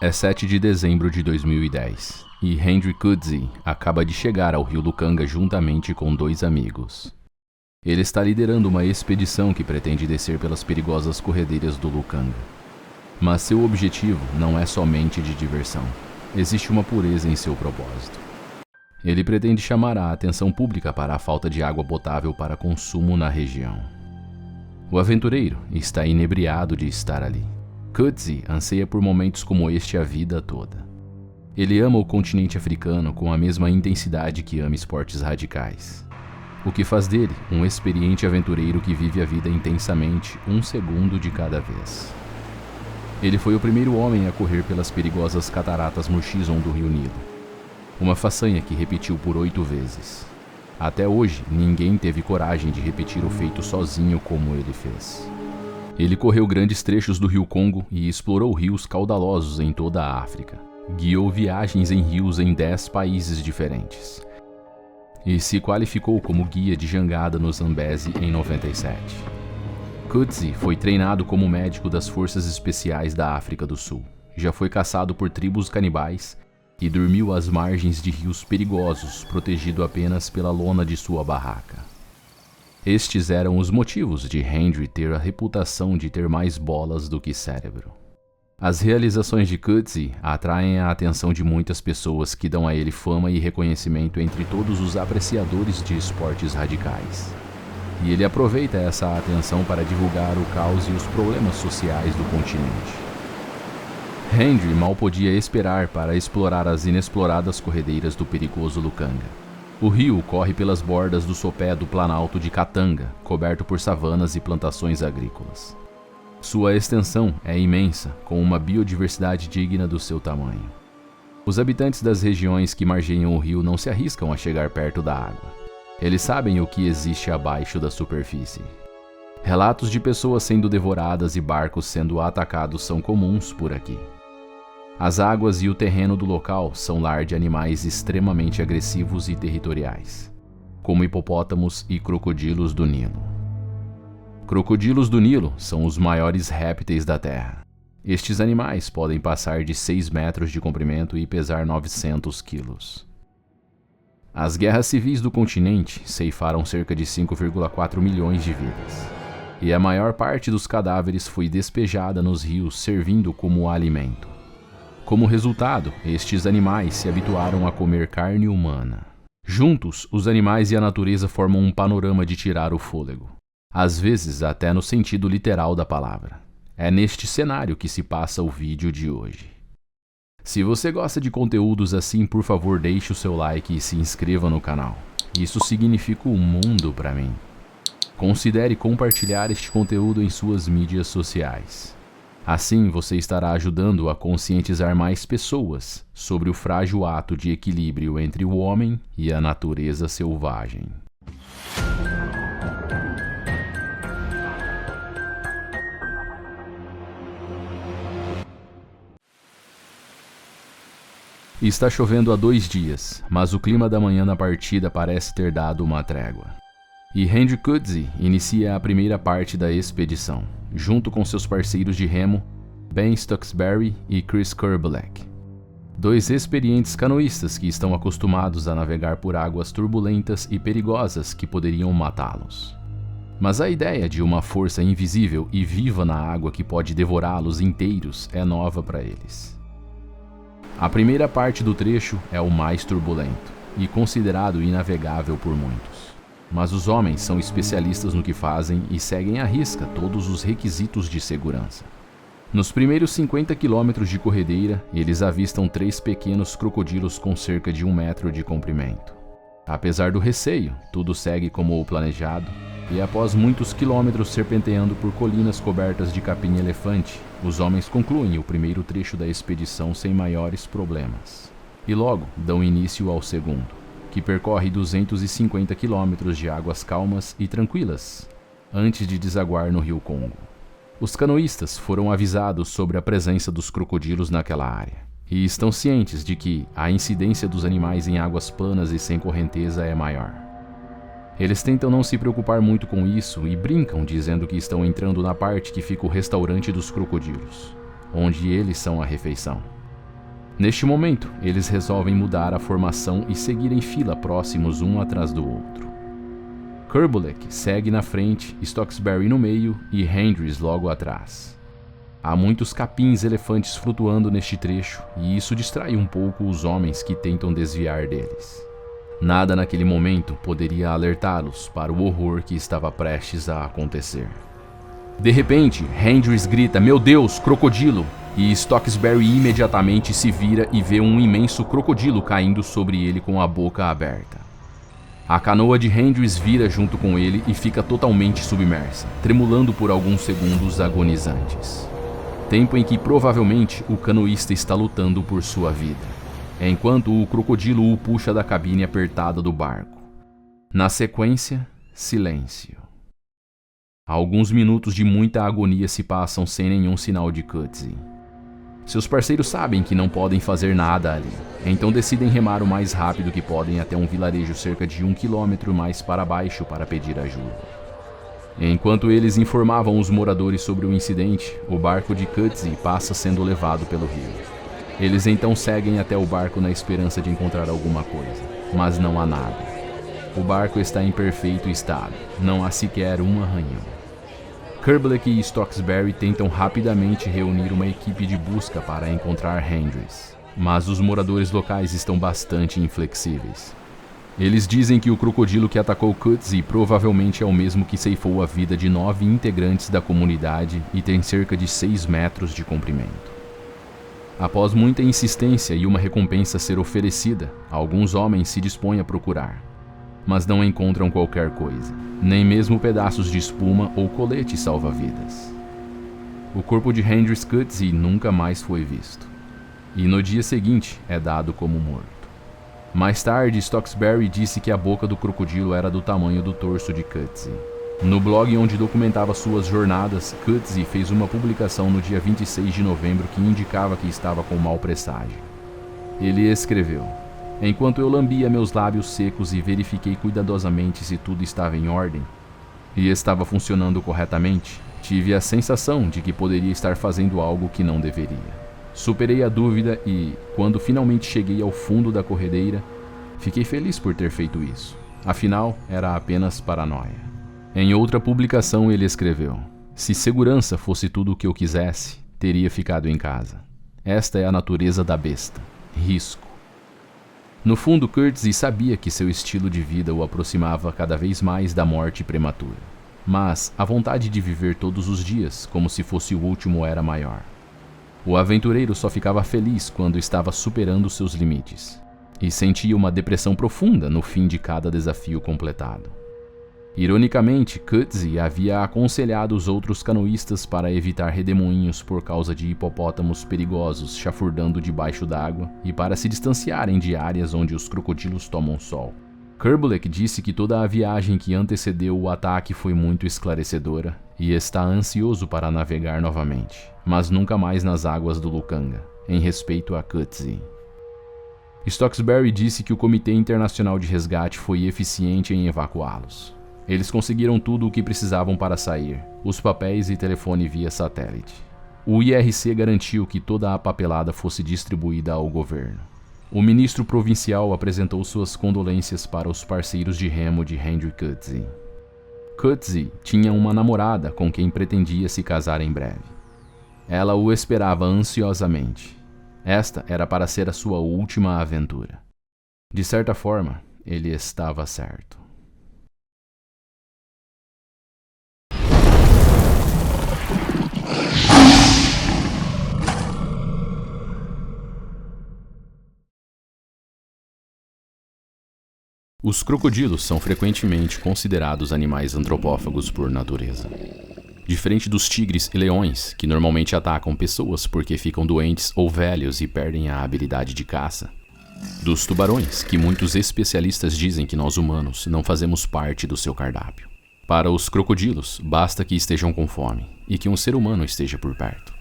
É 7 de dezembro de 2010 e Henry Coetzee acaba de chegar ao rio Lukanga juntamente com 2 amigos. Ele está liderando uma expedição que pretende descer pelas perigosas corredeiras do Lukanga. Mas seu objetivo não é somente de diversão. Existe uma pureza em seu propósito. Ele pretende chamar a atenção pública para a falta de água potável para consumo na região. O aventureiro está inebriado de estar ali. Coetzee anseia por momentos como este a vida toda. Ele ama o continente africano com a mesma intensidade que ama esportes radicais, o que faz dele um experiente aventureiro que vive a vida intensamente, 1 segundo de cada vez. Ele foi o primeiro homem a correr pelas perigosas cataratas Murchison do rio Nilo, uma façanha que repetiu por 8 vezes. Até hoje, ninguém teve coragem de repetir o feito sozinho como ele fez. Ele correu grandes trechos do rio Congo e explorou rios caudalosos em toda a África. Guiou viagens em rios em 10 países diferentes. E se qualificou como guia de jangada no Zambeze em 97. Coetzee foi treinado como médico das Forças Especiais da África do Sul. Já foi caçado por tribos canibais e dormiu às margens de rios perigosos, protegido apenas pela lona de sua barraca. Estes eram os motivos de Henry ter a reputação de ter mais bolas do que cérebro. As realizações de Coetzee atraem a atenção de muitas pessoas que dão a ele fama e reconhecimento entre todos os apreciadores de esportes radicais. E ele aproveita essa atenção para divulgar o caos e os problemas sociais do continente. Henry mal podia esperar para explorar as inexploradas corredeiras do perigoso Lukanga. O rio corre pelas bordas do sopé do Planalto de Katanga, coberto por savanas e plantações agrícolas. Sua extensão é imensa, com uma biodiversidade digna do seu tamanho. Os habitantes das regiões que margeiam o rio não se arriscam a chegar perto da água. Eles sabem o que existe abaixo da superfície. Relatos de pessoas sendo devoradas e barcos sendo atacados são comuns por aqui. As águas e o terreno do local são lar de animais extremamente agressivos e territoriais, como hipopótamos e crocodilos do Nilo. Crocodilos do Nilo são os maiores répteis da Terra. Estes animais podem passar de 6 metros de comprimento e pesar 900 quilos. As guerras civis do continente ceifaram cerca de 5,4 milhões de vidas, e a maior parte dos cadáveres foi despejada nos rios servindo como alimento. Como resultado, estes animais se habituaram a comer carne humana. Juntos, os animais e a natureza formam um panorama de tirar o fôlego, às vezes até no sentido literal da palavra. É neste cenário que se passa o vídeo de hoje. Se você gosta de conteúdos assim, por favor deixe o seu like e se inscreva no canal. Isso significa um mundo para mim. Considere compartilhar este conteúdo em suas mídias sociais. Assim você estará ajudando a conscientizar mais pessoas sobre o frágil ato de equilíbrio entre o homem e a natureza selvagem. Está chovendo há 2 dias, mas o clima da manhã da partida parece ter dado uma trégua. E Henry Coetzee inicia a primeira parte da expedição, junto com seus parceiros de remo, Ben Stokesbury e Chris Kerblech. 2 experientes canoístas que estão acostumados a navegar por águas turbulentas e perigosas que poderiam matá-los. Mas a ideia de uma força invisível e viva na água que pode devorá-los inteiros é nova para eles. A primeira parte do trecho é o mais turbulento e considerado inavegável por muitos. Mas os homens são especialistas no que fazem e seguem à risca todos os requisitos de segurança. Nos primeiros 50 quilômetros de corredeira, eles avistam 3 pequenos crocodilos com cerca de 1 metro de comprimento. Apesar do receio, tudo segue como o planejado, e após muitos quilômetros serpenteando por colinas cobertas de capim-elefante, os homens concluem o primeiro trecho da expedição sem maiores problemas. E logo dão início ao segundo, que percorre 250 quilômetros de águas calmas e tranquilas, antes de desaguar no rio Congo. Os canoístas foram avisados sobre a presença dos crocodilos naquela área, e estão cientes de que a incidência dos animais em águas planas e sem correnteza é maior. Eles tentam não se preocupar muito com isso e brincam dizendo que estão entrando na parte que fica o restaurante dos crocodilos, onde eles são a refeição. Neste momento, eles resolvem mudar a formação e seguir em fila próximos um atrás do outro. Kerblech segue na frente, Stokesbury no meio e Hendricks logo atrás. Há muitos capins-elefantes flutuando neste trecho e isso distrai um pouco os homens que tentam desviar deles. Nada naquele momento poderia alertá-los para o horror que estava prestes a acontecer. De repente, Hendricks grita, "Meu Deus, crocodilo!" E Stokesbury imediatamente se vira e vê um imenso crocodilo caindo sobre ele com a boca aberta. A canoa de Hendricks vira junto com ele e fica totalmente submersa, tremulando por alguns segundos agonizantes. Tempo em que provavelmente o canoísta está lutando por sua vida, enquanto o crocodilo o puxa da cabine apertada do barco. Na sequência, silêncio. Alguns minutos de muita agonia se passam sem nenhum sinal de Coetzee. Seus parceiros sabem que não podem fazer nada ali, então decidem remar o mais rápido que podem até um vilarejo cerca de 1 quilômetro mais para baixo para pedir ajuda. Enquanto eles informavam os moradores sobre o incidente, o barco de Coetzee passa sendo levado pelo rio. Eles então seguem até o barco na esperança de encontrar alguma coisa, mas não há nada. O barco está em perfeito estado, não há sequer um arranhão. Kerblech e Stokesbury tentam rapidamente reunir uma equipe de busca para encontrar Hendricks, mas os moradores locais estão bastante inflexíveis. Eles dizem que o crocodilo que atacou Coetzee provavelmente é o mesmo que ceifou a vida de 9 integrantes da comunidade e tem cerca de 6 metros de comprimento. Após muita insistência e uma recompensa ser oferecida, alguns homens se dispõem a procurar, mas não encontram qualquer coisa, nem mesmo pedaços de espuma ou colete salva-vidas. O corpo de Hendricks Coetzee nunca mais foi visto, e no dia seguinte é dado como morto. Mais tarde, Stokesbury disse que a boca do crocodilo era do tamanho do torso de Coetzee. No blog onde documentava suas jornadas, Coetzee fez uma publicação no dia 26 de novembro que indicava que estava com mau presságio. Ele escreveu: "Enquanto eu lambia meus lábios secos e verifiquei cuidadosamente se tudo estava em ordem, e estava funcionando corretamente, tive a sensação de que poderia estar fazendo algo que não deveria. Superei a dúvida e, quando finalmente cheguei ao fundo da corredeira, fiquei feliz por ter feito isso. Afinal, era apenas paranoia. Em outra publicação ele escreveu: "Se segurança fosse tudo o que eu quisesse, teria ficado em casa. Esta é a natureza da besta. Risco." No fundo, Coetzee sabia que seu estilo de vida o aproximava cada vez mais da morte prematura. Mas a vontade de viver todos os dias, como se fosse o último, era maior. O aventureiro só ficava feliz quando estava superando seus limites, e sentia uma depressão profunda no fim de cada desafio completado. Ironicamente, Coetzee havia aconselhado os outros canoístas para evitar redemoinhos por causa de hipopótamos perigosos chafurdando debaixo d'água e para se distanciarem de áreas onde os crocodilos tomam sol. Kerbullek disse que toda a viagem que antecedeu o ataque foi muito esclarecedora e está ansioso para navegar novamente, mas nunca mais nas águas do Lukanga, em respeito a Coetzee. Stokesbury disse que o Comitê Internacional de Resgate foi eficiente em evacuá-los. Eles conseguiram tudo o que precisavam para sair, os papéis e telefone via satélite. O IRC garantiu que toda a papelada fosse distribuída ao governo. O ministro provincial apresentou suas condolências para os parceiros de remo de Henry Coetzee. Coetzee tinha uma namorada com quem pretendia se casar em breve. Ela o esperava ansiosamente. Esta era para ser a sua última aventura. De certa forma, ele estava certo. Os crocodilos são frequentemente considerados animais antropófagos por natureza. Diferente dos tigres e leões, que normalmente atacam pessoas porque ficam doentes ou velhos e perdem a habilidade de caça, dos tubarões, que muitos especialistas dizem que nós humanos não fazemos parte do seu cardápio. Para os crocodilos, basta que estejam com fome e que um ser humano esteja por perto.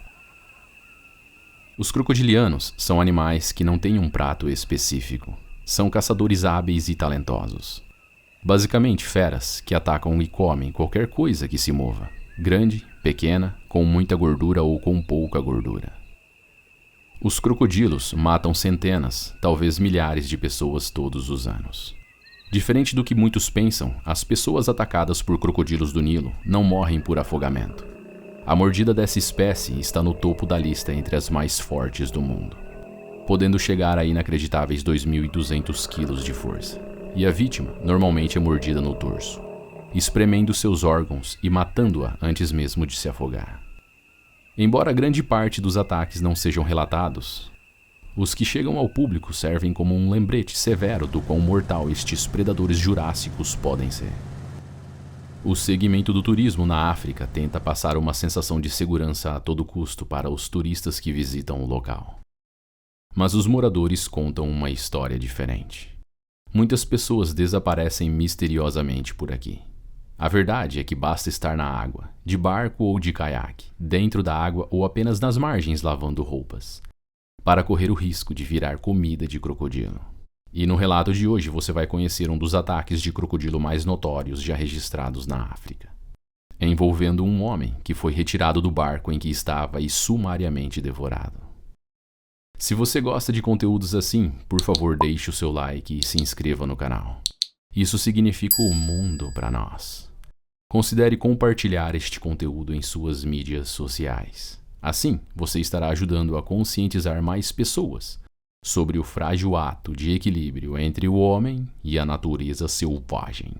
Os crocodilianos são animais que não têm um prato específico. São caçadores hábeis e talentosos. Basicamente feras que atacam e comem qualquer coisa que se mova, grande, pequena, com muita gordura ou com pouca gordura. Os crocodilos matam centenas, talvez milhares de pessoas todos os anos. Diferente do que muitos pensam, as pessoas atacadas por crocodilos do Nilo não morrem por afogamento. A mordida dessa espécie está no topo da lista entre as mais fortes do mundo, podendo chegar a inacreditáveis 2.200 quilos de força. E a vítima normalmente é mordida no torso, espremendo seus órgãos e matando-a antes mesmo de se afogar. Embora grande parte dos ataques não sejam relatados, os que chegam ao público servem como um lembrete severo do quão mortal estes predadores jurássicos podem ser. O segmento do turismo na África tenta passar uma sensação de segurança a todo custo para os turistas que visitam o local. Mas os moradores contam uma história diferente. Muitas pessoas desaparecem misteriosamente por aqui. A verdade é que basta estar na água, de barco ou de caiaque, dentro da água ou apenas nas margens lavando roupas, para correr o risco de virar comida de crocodilo. E no relato de hoje você vai conhecer um dos ataques de crocodilo mais notórios já registrados na África, envolvendo um homem que foi retirado do barco em que estava e sumariamente devorado. Se você gosta de conteúdos assim, por favor deixe o seu like e se inscreva no canal. Isso significa o mundo para nós. Considere compartilhar este conteúdo em suas mídias sociais. Assim, você estará ajudando a conscientizar mais pessoas sobre o frágil ato de equilíbrio entre o homem e a natureza selvagem.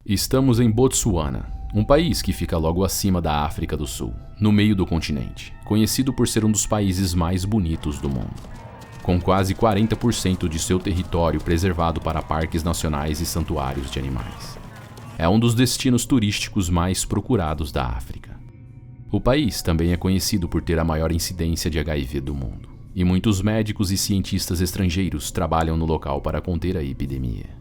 Estamos em Botsuana, um país que fica logo acima da África do Sul, no meio do continente, conhecido por ser um dos países mais bonitos do mundo, com quase 40% de seu território preservado para parques nacionais e santuários de animais. É um dos destinos turísticos mais procurados da África. O país também é conhecido por ter a maior incidência de HIV do mundo, e muitos médicos e cientistas estrangeiros trabalham no local para conter a epidemia.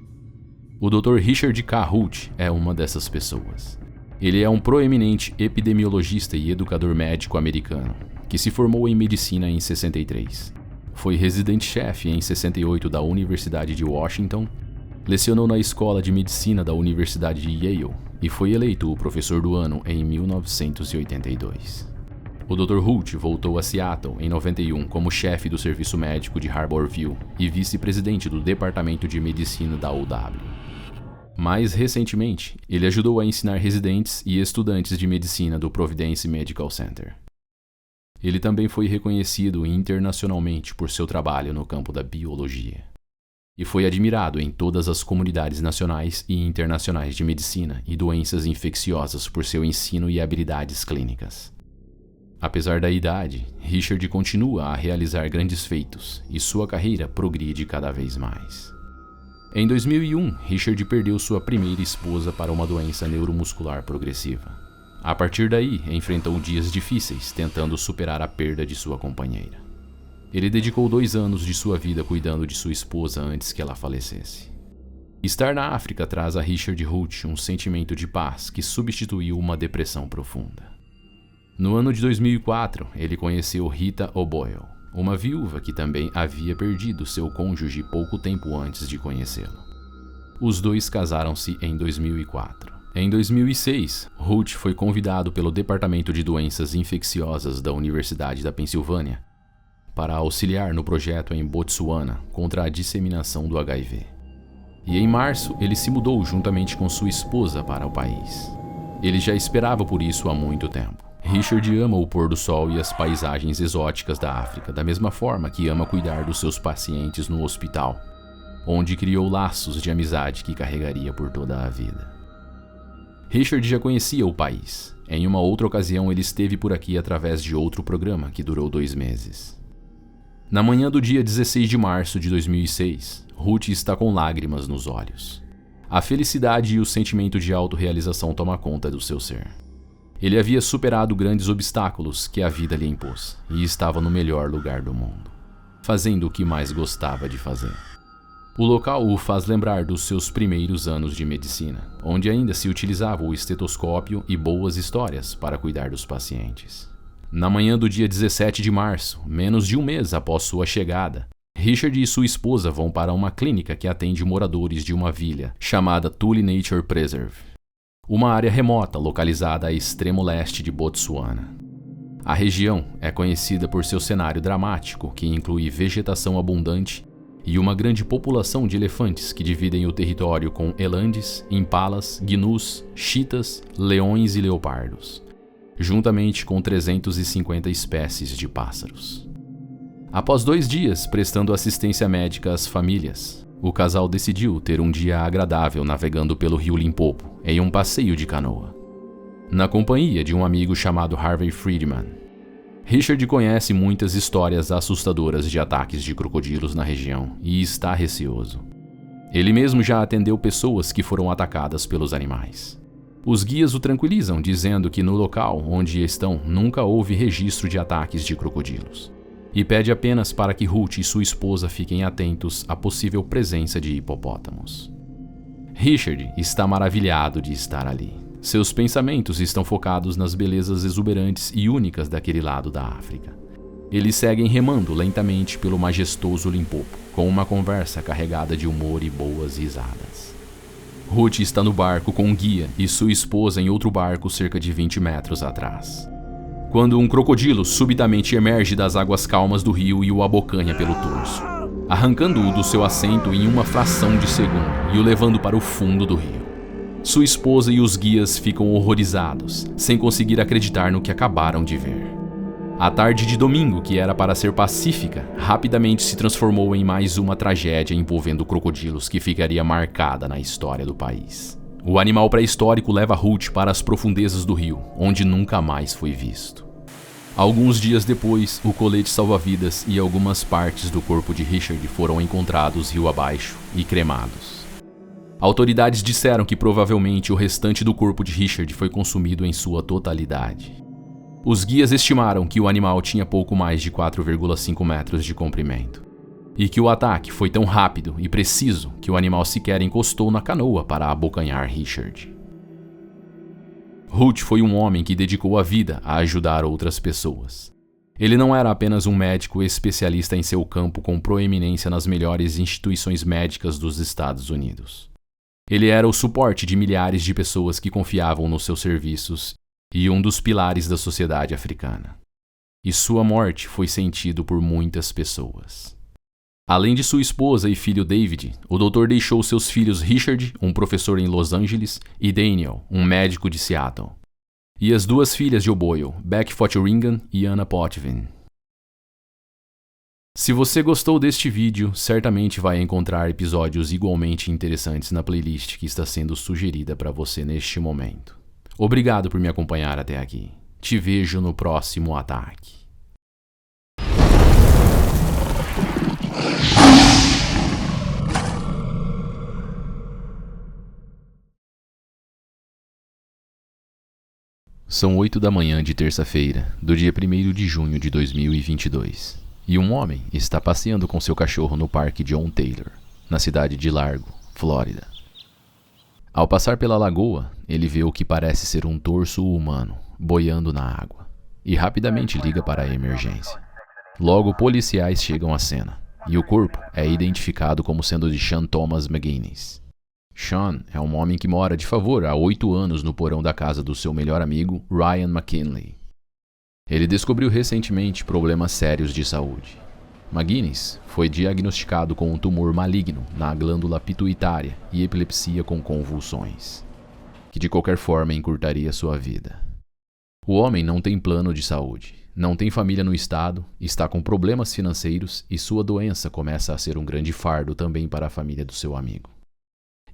O Dr. Richard K. Holt é uma dessas pessoas. Ele é um proeminente epidemiologista e educador médico americano, que se formou em medicina em 63. foi residente-chefe em 68 da Universidade de Washington, lecionou na Escola de Medicina da Universidade de Yale e foi eleito o professor do ano em 1982. O Dr. Hult voltou a Seattle em 91 como chefe do Serviço Médico de Harborville e vice-presidente do Departamento de Medicina da UW. Mais recentemente, ele ajudou a ensinar residentes e estudantes de medicina do Providence Medical Center. Ele também foi reconhecido internacionalmente por seu trabalho no campo da biologia. E foi admirado em todas as comunidades nacionais e internacionais de medicina e doenças infecciosas por seu ensino e habilidades clínicas. Apesar da idade, Richard continua a realizar grandes feitos e sua carreira progride cada vez mais. Em 2001, Richard perdeu sua primeira esposa para uma doença neuromuscular progressiva. A partir daí, enfrentou dias difíceis tentando superar a perda de sua companheira. Ele dedicou 2 anos de sua vida cuidando de sua esposa antes que ela falecesse. Estar na África traz a Richard Hult um sentimento de paz que substituiu uma depressão profunda. No ano de 2004, ele conheceu Rita O'Boyle, uma viúva que também havia perdido seu cônjuge pouco tempo antes de conhecê-lo. Os dois casaram-se em 2004. Em 2006, Hult foi convidado pelo Departamento de Doenças Infecciosas da Universidade da Pensilvânia para auxiliar no projeto em Botsuana contra a disseminação do HIV. E em março, ele se mudou juntamente com sua esposa para o país. Ele já esperava por isso há muito tempo. Richard ama o pôr do sol e as paisagens exóticas da África, da mesma forma que ama cuidar dos seus pacientes no hospital, onde criou laços de amizade que carregaria por toda a vida. Richard já conhecia o país. Em uma outra ocasião, ele esteve por aqui através de outro programa que durou 2 meses. Na manhã do dia 16 de março de 2006, Hult está com lágrimas nos olhos. A felicidade e o sentimento de autorrealização tomam conta do seu ser. Ele havia superado grandes obstáculos que a vida lhe impôs e estava no melhor lugar do mundo, fazendo o que mais gostava de fazer. O local o faz lembrar dos seus primeiros anos de medicina, onde ainda se utilizava o estetoscópio e boas histórias para cuidar dos pacientes. Na manhã do dia 17 de março, menos de um mês após sua chegada, Richard e sua esposa vão para uma clínica que atende moradores de uma vila chamada Tule Nature Preserve, uma área remota localizada a extremo leste de Botsuana. A região é conhecida por seu cenário dramático, que inclui vegetação abundante e uma grande população de elefantes que dividem o território com elandes, impalas, gnus, chitas, leões e leopardos, juntamente com 350 espécies de pássaros. Após 2 dias prestando assistência médica às famílias, o casal decidiu ter um dia agradável navegando pelo rio Limpopo em um passeio de canoa, na companhia de um amigo chamado Harvey Friedman. Richard conhece muitas histórias assustadoras de ataques de crocodilos na região e está receoso. Ele mesmo já atendeu pessoas que foram atacadas pelos animais. Os guias o tranquilizam, dizendo que no local onde estão nunca houve registro de ataques de crocodilos, e pede apenas para que Hult e sua esposa fiquem atentos à possível presença de hipopótamos. Richard está maravilhado de estar ali. Seus pensamentos estão focados nas belezas exuberantes e únicas daquele lado da África. Eles seguem remando lentamente pelo majestoso Limpopo, com uma conversa carregada de humor e boas risadas. Hult está no barco com um guia e sua esposa em outro barco cerca de 20 metros atrás, quando um crocodilo subitamente emerge das águas calmas do rio e o abocanha pelo torso, arrancando-o do seu assento em uma fração de segundo e o levando para o fundo do rio. Sua esposa e os guias ficam horrorizados, sem conseguir acreditar no que acabaram de ver. A tarde de domingo, que era para ser pacífica, rapidamente se transformou em mais uma tragédia envolvendo crocodilos que ficaria marcada na história do país. O animal pré-histórico leva Hult para as profundezas do rio, onde nunca mais foi visto. Alguns dias depois, o colete salva-vidas e algumas partes do corpo de Richard foram encontrados rio abaixo e cremados. Autoridades disseram que provavelmente o restante do corpo de Richard foi consumido em sua totalidade. Os guias estimaram que o animal tinha pouco mais de 4,5 metros de comprimento, e que o ataque foi tão rápido e preciso que o animal sequer encostou na canoa para abocanhar Richard. Hult foi um homem que dedicou a vida a ajudar outras pessoas. Ele não era apenas um médico especialista em seu campo com proeminência nas melhores instituições médicas dos Estados Unidos. Ele era o suporte de milhares de pessoas que confiavam nos seus serviços e um dos pilares da sociedade africana. E sua morte foi sentido por muitas pessoas. Além de sua esposa e filho David, o doutor deixou seus filhos Richard, um professor em Los Angeles, e Daniel, um médico de Seattle. E as duas filhas de O'Boyle, Beck Fotheringham e Anna Potvin. Se você gostou deste vídeo, certamente vai encontrar episódios igualmente interessantes na playlist que está sendo sugerida para você neste momento. Obrigado por me acompanhar até aqui. Te vejo no próximo ataque. São 8 da manhã de terça-feira, do dia 1º de junho de 2022, e um homem está passeando com seu cachorro no Parque John Taylor, na cidade de Largo, Flórida. Ao passar pela lagoa, ele vê o que parece ser um torso humano boiando na água, e rapidamente liga para a emergência. Logo, policiais chegam à cena, e o corpo é identificado como sendo de Sean Thomas McGuinness. Sean é um homem que mora de favor há 8 anos no porão da casa do seu melhor amigo, Ryan McKinley. Ele descobriu recentemente problemas sérios de saúde. McGuinness foi diagnosticado com um tumor maligno na glândula pituitária e epilepsia com convulsões, que de qualquer forma encurtaria sua vida. O homem não tem plano de saúde, não tem família no estado, está com problemas financeiros e sua doença começa a ser um grande fardo também para a família do seu amigo.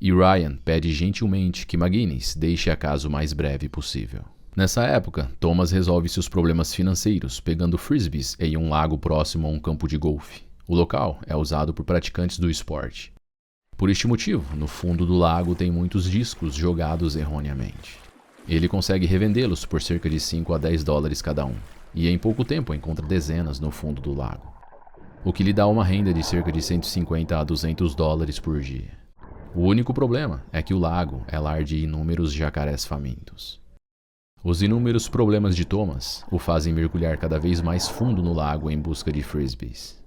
E Ryan pede gentilmente que McGuinness deixe a casa o mais breve possível. Nessa época, Thomas resolve seus problemas financeiros pegando frisbees em um lago próximo a um campo de golfe. O local é usado por praticantes do esporte. Por este motivo, no fundo do lago tem muitos discos jogados erroneamente. Ele consegue revendê-los por cerca de 5 a 10 dólares cada um, e em pouco tempo encontra dezenas no fundo do lago, o que lhe dá uma renda de cerca de 150 a 200 dólares por dia. O único problema é que o lago é lar de inúmeros jacarés famintos. Os inúmeros problemas de Thomas o fazem mergulhar cada vez mais fundo no lago em busca de frisbees.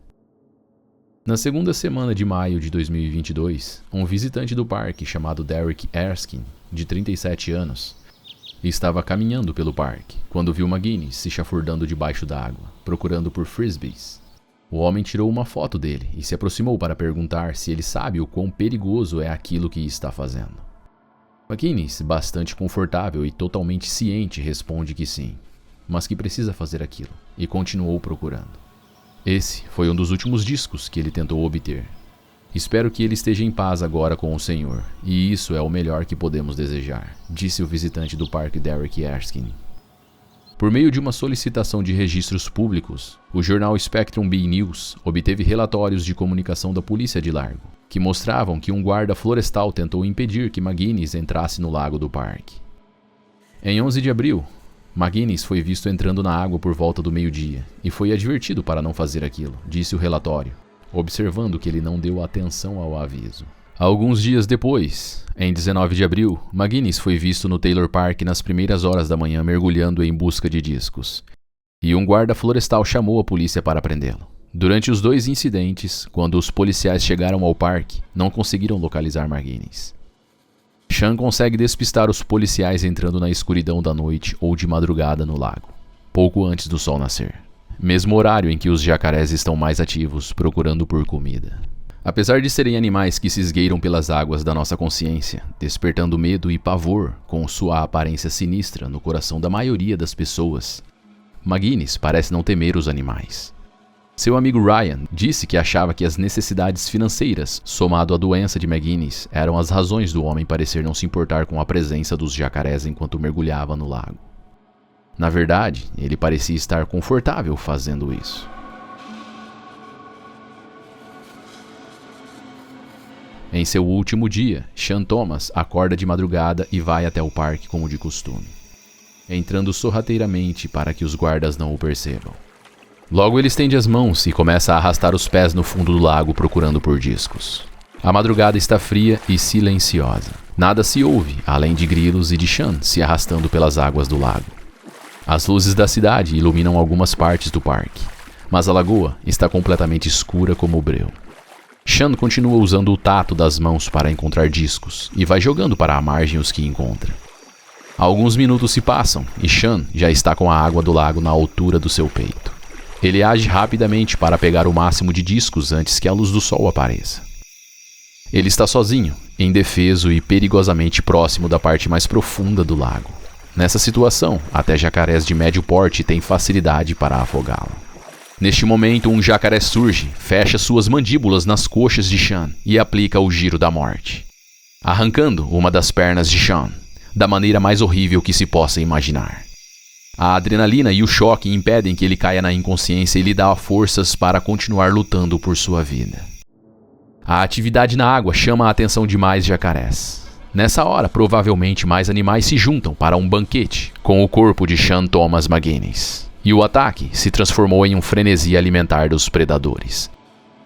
Na segunda semana de maio de 2022, um visitante do parque chamado Derek Erskine, de 37 anos, estava caminhando pelo parque quando viu McGuinness se chafurdando debaixo d'água, procurando por frisbees. O homem tirou uma foto dele e se aproximou para perguntar se ele sabe o quão perigoso é aquilo que está fazendo. McGuinness, bastante confortável e totalmente ciente, responde que sim, mas que precisa fazer aquilo, e continuou procurando. Esse foi um dos últimos discos que ele tentou obter. Espero que ele esteja em paz agora com o Senhor, e isso é o melhor que podemos desejar, disse o visitante do parque Derek Erskine. Por meio de uma solicitação de registros públicos, o jornal Spectrum Bee News obteve relatórios de comunicação da polícia de Largo, que mostravam que um guarda florestal tentou impedir que McGuinness entrasse no lago do parque. Em 11 de abril, McGuinness foi visto entrando na água por volta do meio-dia e foi advertido para não fazer aquilo, disse o relatório, observando que ele não deu atenção ao aviso. Alguns dias depois, em 19 de abril, McGuinness foi visto no Taylor Park nas primeiras horas da manhã mergulhando em busca de discos, e um guarda florestal chamou a polícia para prendê-lo. Durante os 2 incidentes, quando os policiais chegaram ao parque, não conseguiram localizar McGuinness. Sean consegue despistar os policiais entrando na escuridão da noite ou de madrugada no lago, pouco antes do sol nascer, mesmo horário em que os jacarés estão mais ativos procurando por comida. Apesar de serem animais que se esgueiram pelas águas da nossa consciência, despertando medo e pavor com sua aparência sinistra no coração da maioria das pessoas, McGuinness parece não temer os animais. Seu amigo Ryan disse que achava que as necessidades financeiras, somado à doença de McGuinness, eram as razões do homem parecer não se importar com a presença dos jacarés enquanto mergulhava no lago. Na verdade, ele parecia estar confortável fazendo isso. Em seu último dia, Sean Thomas acorda de madrugada e vai até o parque como de costume, entrando sorrateiramente para que os guardas não o percebam. Logo ele estende as mãos e começa a arrastar os pés no fundo do lago procurando por discos. A madrugada está fria e silenciosa. Nada se ouve, além de grilos e de Sean se arrastando pelas águas do lago. As luzes da cidade iluminam algumas partes do parque, mas a lagoa está completamente escura como o breu. Sean continua usando o tato das mãos para encontrar discos e vai jogando para a margem os que encontra. Alguns minutos se passam e Sean já está com a água do lago na altura do seu peito. Ele age rapidamente para pegar o máximo de discos antes que a luz do sol apareça. Ele está sozinho, indefeso e perigosamente próximo da parte mais profunda do lago. Nessa situação, até jacarés de médio porte têm facilidade para afogá-lo. Neste momento, um jacaré surge, fecha suas mandíbulas nas coxas de Sean e aplica o giro da morte, arrancando uma das pernas de Sean, da maneira mais horrível que se possa imaginar. A adrenalina e o choque impedem que ele caia na inconsciência e lhe dá forças para continuar lutando por sua vida. A atividade na água chama a atenção de mais jacarés. Nessa hora, provavelmente mais animais se juntam para um banquete com o corpo de Sean Thomas McGuinness. E o ataque se transformou em um frenesi alimentar dos predadores,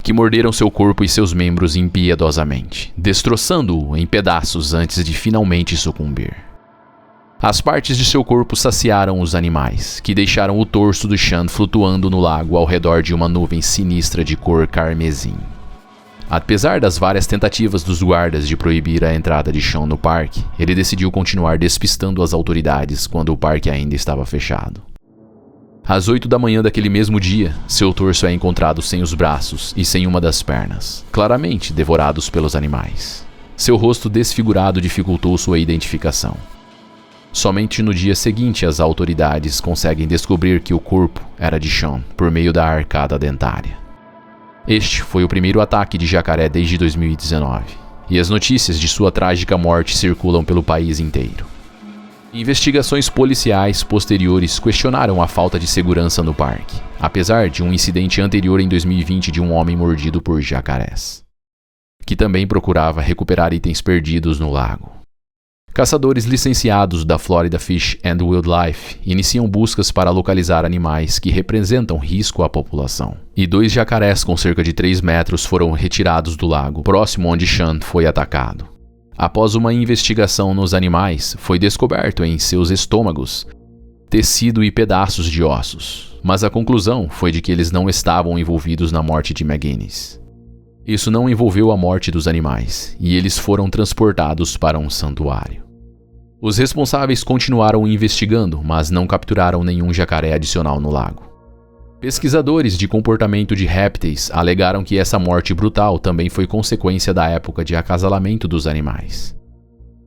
que morderam seu corpo e seus membros impiedosamente, destroçando-o em pedaços antes de finalmente sucumbir. As partes de seu corpo saciaram os animais, que deixaram o torso do Sean flutuando no lago ao redor de uma nuvem sinistra de cor carmesim. Apesar das várias tentativas dos guardas de proibir a entrada de Sean no parque, ele decidiu continuar despistando as autoridades quando o parque ainda estava fechado. Às 8 da manhã daquele mesmo dia, seu torso é encontrado sem os braços e sem uma das pernas, claramente devorados pelos animais. Seu rosto desfigurado dificultou sua identificação. Somente no dia seguinte as autoridades conseguem descobrir que o corpo era de Sean por meio da arcada dentária. Este foi o primeiro ataque de jacaré desde 2019, e as notícias de sua trágica morte circulam pelo país inteiro. Investigações policiais posteriores questionaram a falta de segurança no parque, apesar de um incidente anterior em 2020 de um homem mordido por jacarés, que também procurava recuperar itens perdidos no lago. Caçadores licenciados da Florida Fish and Wildlife iniciam buscas para localizar animais que representam risco à população. E 2 jacarés com cerca de 3 metros foram retirados do lago, próximo onde Sean foi atacado. Após uma investigação nos animais, foi descoberto em seus estômagos tecido e pedaços de ossos, mas a conclusão foi de que eles não estavam envolvidos na morte de McGuinness. Isso não envolveu a morte dos animais, e eles foram transportados para um santuário. Os responsáveis continuaram investigando, mas não capturaram nenhum jacaré adicional no lago. Pesquisadores de comportamento de répteis alegaram que essa morte brutal também foi consequência da época de acasalamento dos animais,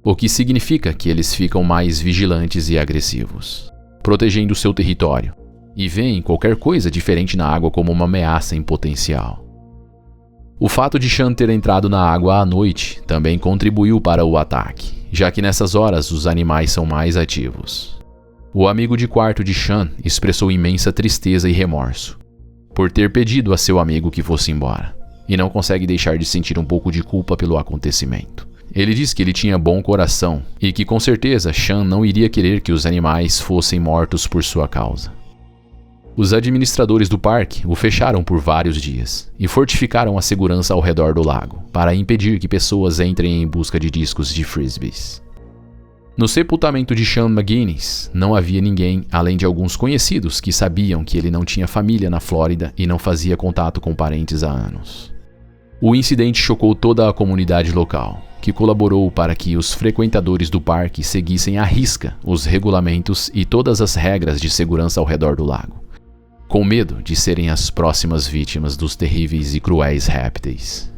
o que significa que eles ficam mais vigilantes e agressivos, protegendo seu território, e veem qualquer coisa diferente na água como uma ameaça em potencial. O fato de Sean ter entrado na água à noite também contribuiu para o ataque, já que nessas horas os animais são mais ativos. O amigo de quarto de Sean expressou imensa tristeza e remorso por ter pedido a seu amigo que fosse embora, e não consegue deixar de sentir um pouco de culpa pelo acontecimento. Ele diz que ele tinha bom coração e que com certeza Sean não iria querer que os animais fossem mortos por sua causa. Os administradores do parque o fecharam por vários dias e fortificaram a segurança ao redor do lago para impedir que pessoas entrem em busca de discos de frisbees. No sepultamento de Sean McGuinness, não havia ninguém além de alguns conhecidos que sabiam que ele não tinha família na Flórida e não fazia contato com parentes há anos. O incidente chocou toda a comunidade local, que colaborou para que os frequentadores do parque seguissem à risca os regulamentos e todas as regras de segurança ao redor do lago, com medo de serem as próximas vítimas dos terríveis e cruéis répteis.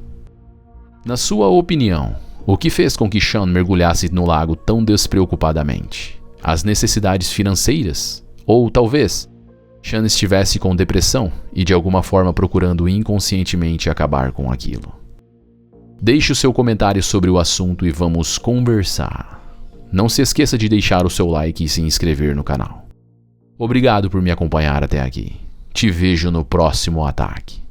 Na sua opinião, o que fez com que Sean mergulhasse no lago tão despreocupadamente? As necessidades financeiras? Ou talvez Sean estivesse com depressão e de alguma forma procurando inconscientemente acabar com aquilo? Deixe o seu comentário sobre o assunto e vamos conversar. Não se esqueça de deixar o seu like e se inscrever no canal. Obrigado por me acompanhar até aqui. Te vejo no próximo ataque.